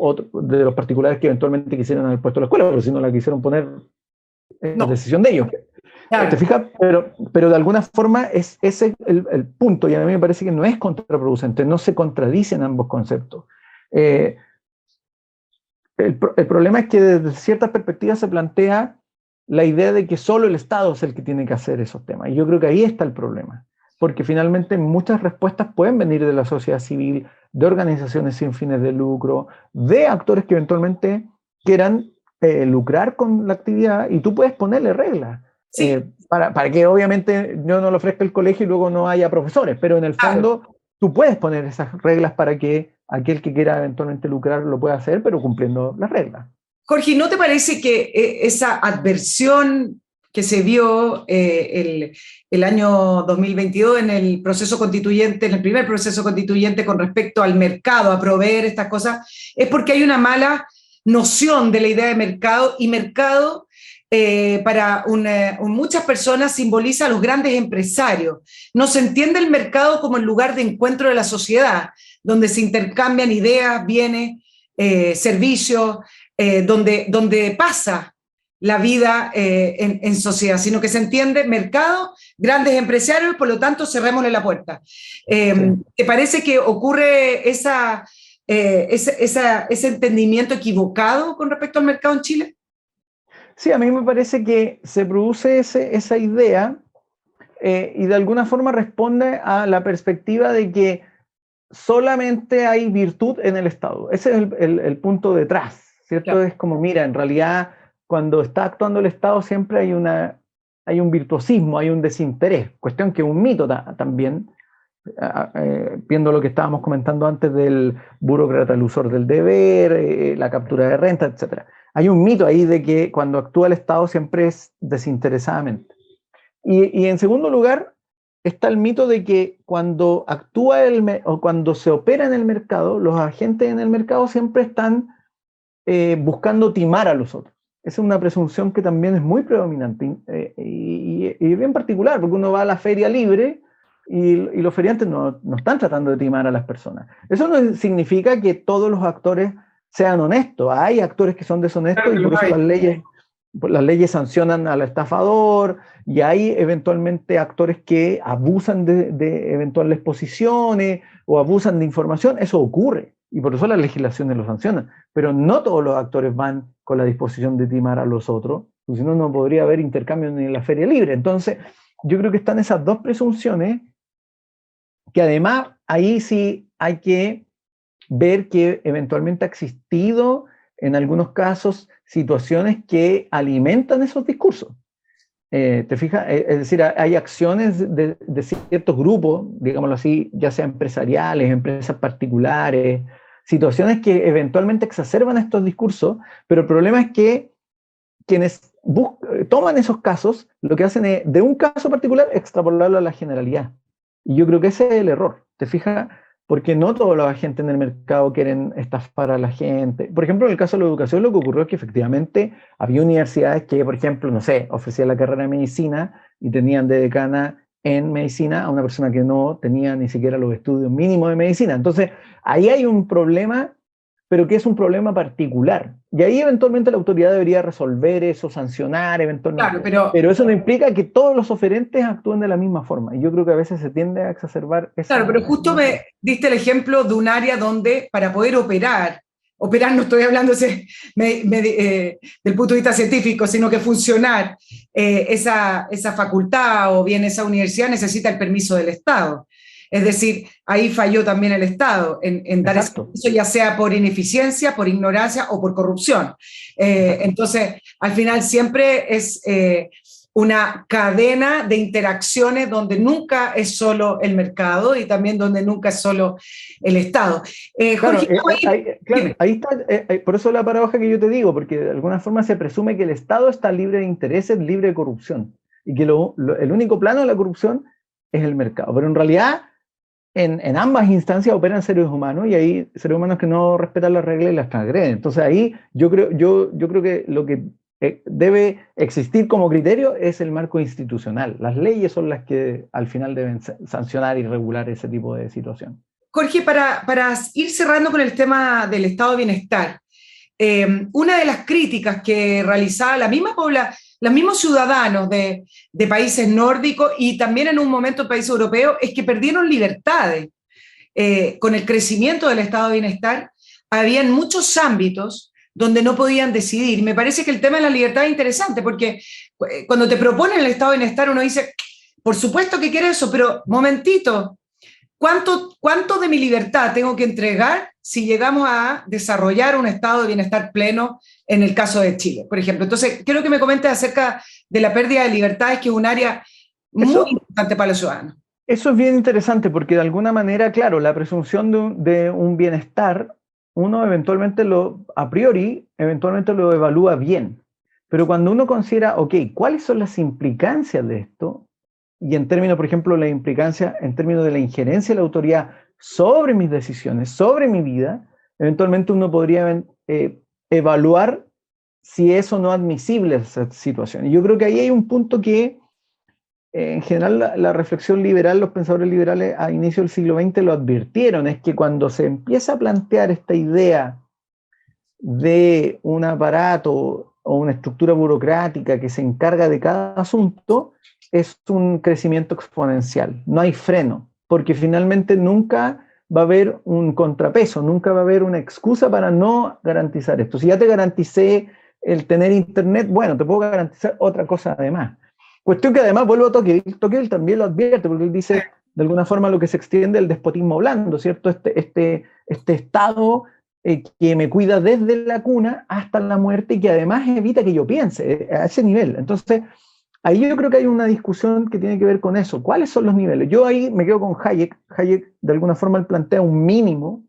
particulares que eventualmente quisieran haber puesto la escuela, pero si no la quisieron poner, es decisión de ellos. Claro. ¿Te fijas? Pero de alguna forma ese es el punto, y a mí me parece que no es contraproducente, no se contradicen ambos conceptos. El problema es que desde ciertas perspectivas se plantea la idea de que solo el Estado es el que tiene que hacer esos temas, y yo creo que ahí está el problema. porque finalmente muchas respuestas pueden venir de la sociedad civil, de organizaciones sin fines de lucro, de actores que eventualmente quieran lucrar con la actividad, y tú puedes ponerle reglas. Sí, Para que obviamente yo no lo ofrezca el colegio y luego no haya profesores, pero en el fondo claro. tú puedes poner esas reglas para que aquel que quiera eventualmente lucrar lo pueda hacer, pero cumpliendo las reglas. Jorge, ¿no te parece que esa adversión que se vio el año 2022 en el proceso constituyente, en el primer proceso constituyente con respecto al mercado, a proveer estas cosas, es porque hay una mala noción de la idea de mercado, y mercado para muchas personas simboliza a los grandes empresarios? No se entiende el mercado como el lugar de encuentro de la sociedad, donde se intercambian ideas, bienes, servicios, donde pasa la vida en sociedad, sino que se entiende mercado, grandes empresarios, por lo tanto cerrémosle la puerta. Sí. ¿Te parece que ocurre ese entendimiento equivocado con respecto al mercado en Chile? Sí, a mí me parece que se produce esa idea y de alguna forma responde a la perspectiva de que solamente hay virtud en el Estado. Ese es el punto detrás, ¿cierto? Claro. Es como, mira, en realidad cuando está actuando el Estado siempre hay un virtuosismo, hay un desinterés, cuestión que es un mito también, viendo lo que estábamos comentando antes del burócrata, el usor del deber, la captura de renta, etc. Hay un mito ahí de que cuando actúa el Estado siempre es desinteresadamente. Y en segundo lugar, está el mito de que cuando actúa o cuando se opera en el mercado, los agentes en el mercado siempre están buscando timar a los otros. Esa es una presunción que también es muy predominante y bien particular, porque uno va a la feria libre y los feriantes no están tratando de timar a las personas. Eso no significa que todos los actores sean honestos. Hay actores que son deshonestos y por eso las leyes sancionan al estafador, y hay eventualmente actores que abusan de eventuales posiciones o abusan de información. Eso ocurre y por eso las legislaciones lo sancionan, pero no todos los actores van con la disposición de timar a los otros, porque si no, no podría haber intercambio ni en la feria libre. Entonces yo creo que están esas dos presunciones, que además ahí sí hay que ver que eventualmente ha existido en algunos casos situaciones que alimentan esos discursos. ¿Te fijas? Es decir, hay acciones de ciertos grupos, digámoslo así, ya sea empresariales, empresas particulares, situaciones que eventualmente exacerban estos discursos, pero el problema es que quienes toman esos casos, lo que hacen es, de un caso particular, extrapolarlo a la generalidad. Y yo creo que ese es el error, ¿te fijas? Porque no todos los agentes en el mercado quieren estafar a la gente. Por ejemplo, en el caso de la educación, lo que ocurrió es que efectivamente había universidades que, por ejemplo, no sé, ofrecían la carrera de medicina y tenían de decana en medicina a una persona que no tenía ni siquiera los estudios mínimos de medicina. Entonces, ahí hay un problema, pero que es un problema particular. Y ahí eventualmente la autoridad debería resolver eso, sancionar eventualmente. Claro, Pero eso no implica que todos los oferentes actúen de la misma forma. Y yo creo que a veces se tiende a exacerbar claro, pero esa justo me diste el ejemplo de un área donde para poder operar no estoy hablando del punto de vista científico, sino que funcionar esa facultad o bien esa universidad necesita el permiso del Estado. Es decir, ahí falló también el Estado en dar ese permiso, ya sea por ineficiencia, por ignorancia o por corrupción. Entonces, al final siempre es una cadena de interacciones donde nunca es solo el mercado y también donde nunca es solo el Estado. Jorge, claro, ahí está, por eso la paradoja que yo te digo, porque de alguna forma se presume que el Estado está libre de intereses, libre de corrupción, y que el único plano de la corrupción es el mercado. Pero en realidad, en ambas instancias operan seres humanos, y hay seres humanos que no respetan las reglas y las transgreden. Entonces ahí yo creo que lo que debe existir como criterio es el marco institucional. Las leyes son las que al final deben sancionar y regular ese tipo de situación. Jorge, para ir cerrando con el tema del estado de bienestar, una de las críticas que realizaba los mismos ciudadanos de países nórdicos y también en un momento países europeos es que perdieron libertades. Con el crecimiento del estado de bienestar, había muchos ámbitos donde no podían decidir. Me parece que el tema de la libertad es interesante porque cuando te proponen el estado de bienestar uno dice, por supuesto que quiero eso, pero momentito, ¿cuánto de mi libertad tengo que entregar si llegamos a desarrollar un estado de bienestar pleno en el caso de Chile, por ejemplo? Entonces, quiero que me comentes acerca de la pérdida de libertades, que es un área muy importante para los ciudadanos. Eso es bien interesante porque de alguna manera, claro, la presunción de un bienestar, uno eventualmente a priori, eventualmente lo evalúa bien. Pero cuando uno considera, ok, ¿cuáles son las implicancias de esto? Y en términos, por ejemplo, la implicancia en términos de la injerencia de la autoridad sobre mis decisiones, sobre mi vida, eventualmente uno podría evaluar si es o no admisible esa situación. Y yo creo que ahí hay un punto que, en general, la reflexión liberal, los pensadores liberales a inicio del siglo XX lo advirtieron, es que cuando se empieza a plantear esta idea de un aparato o una estructura burocrática que se encarga de cada asunto, es un crecimiento exponencial, no hay freno, porque finalmente nunca va a haber un contrapeso, nunca va a haber una excusa para no garantizar esto. Si ya te garanticé el tener internet, bueno, te puedo garantizar otra cosa además. Cuestión que además, vuelvo a Tocqueville también lo advierte, porque él dice, de alguna forma, lo que se extiende el despotismo blando, ¿cierto? Este Estado que me cuida desde la cuna hasta la muerte y que además evita que yo piense a ese nivel. Entonces, ahí yo creo que hay una discusión que tiene que ver con eso. ¿Cuáles son los niveles? Yo ahí me quedo con Hayek. Hayek, de alguna forma, él plantea un mínimo,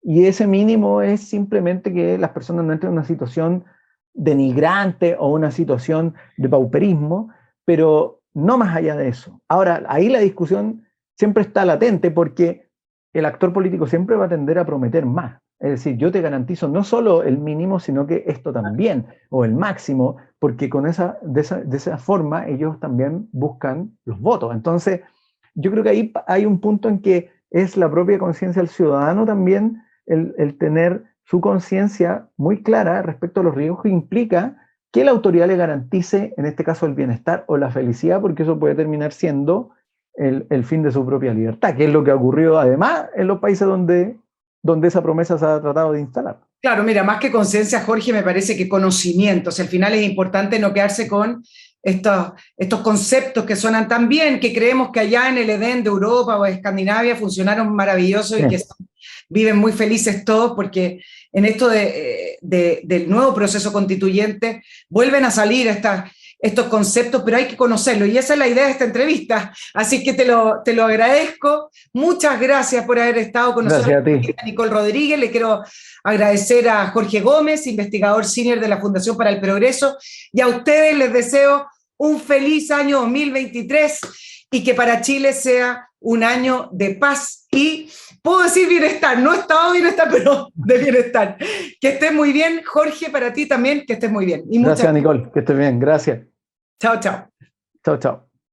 y ese mínimo es simplemente que las personas no entren en una situación denigrante o una situación de pauperismo, pero no más allá de eso. Ahora, ahí la discusión siempre está latente porque el actor político siempre va a tender a prometer más. Es decir, yo te garantizo no solo el mínimo, sino que esto también, o el máximo, porque de esa forma ellos también buscan los votos. Entonces, yo creo que ahí hay un punto en que es la propia conciencia del ciudadano también, el tener su conciencia muy clara respecto a los riesgos que implica que la autoridad le garantice, en este caso, el bienestar o la felicidad, porque eso puede terminar siendo el fin de su propia libertad, que es lo que ha ocurrido además en los países donde esa promesa se ha tratado de instalar. Claro, mira, más que conciencia, Jorge, me parece que conocimiento. O sea, al final es importante no quedarse con estos conceptos que suenan tan bien, que creemos que allá en el Edén de Europa o de Escandinavia funcionaron maravillosos, sí, y que viven muy felices todos, porque en esto del nuevo proceso constituyente vuelven a salir estos conceptos, pero hay que conocerlos, y esa es la idea de esta entrevista. Así que te lo agradezco. Muchas gracias por haber estado con nosotros. A Nicole Rodríguez, le quiero agradecer a Jorge Gómez, investigador senior de la Fundación para el Progreso, y a ustedes les deseo un feliz año 2023 y que para Chile sea un año de paz y, puedo decir, bienestar, no estado de bienestar, pero de bienestar. Que estés muy bien, Jorge, para ti también, que estés muy bien. Y gracias, Nicole, que estés bien, gracias. Chao, chao. Chao, chao.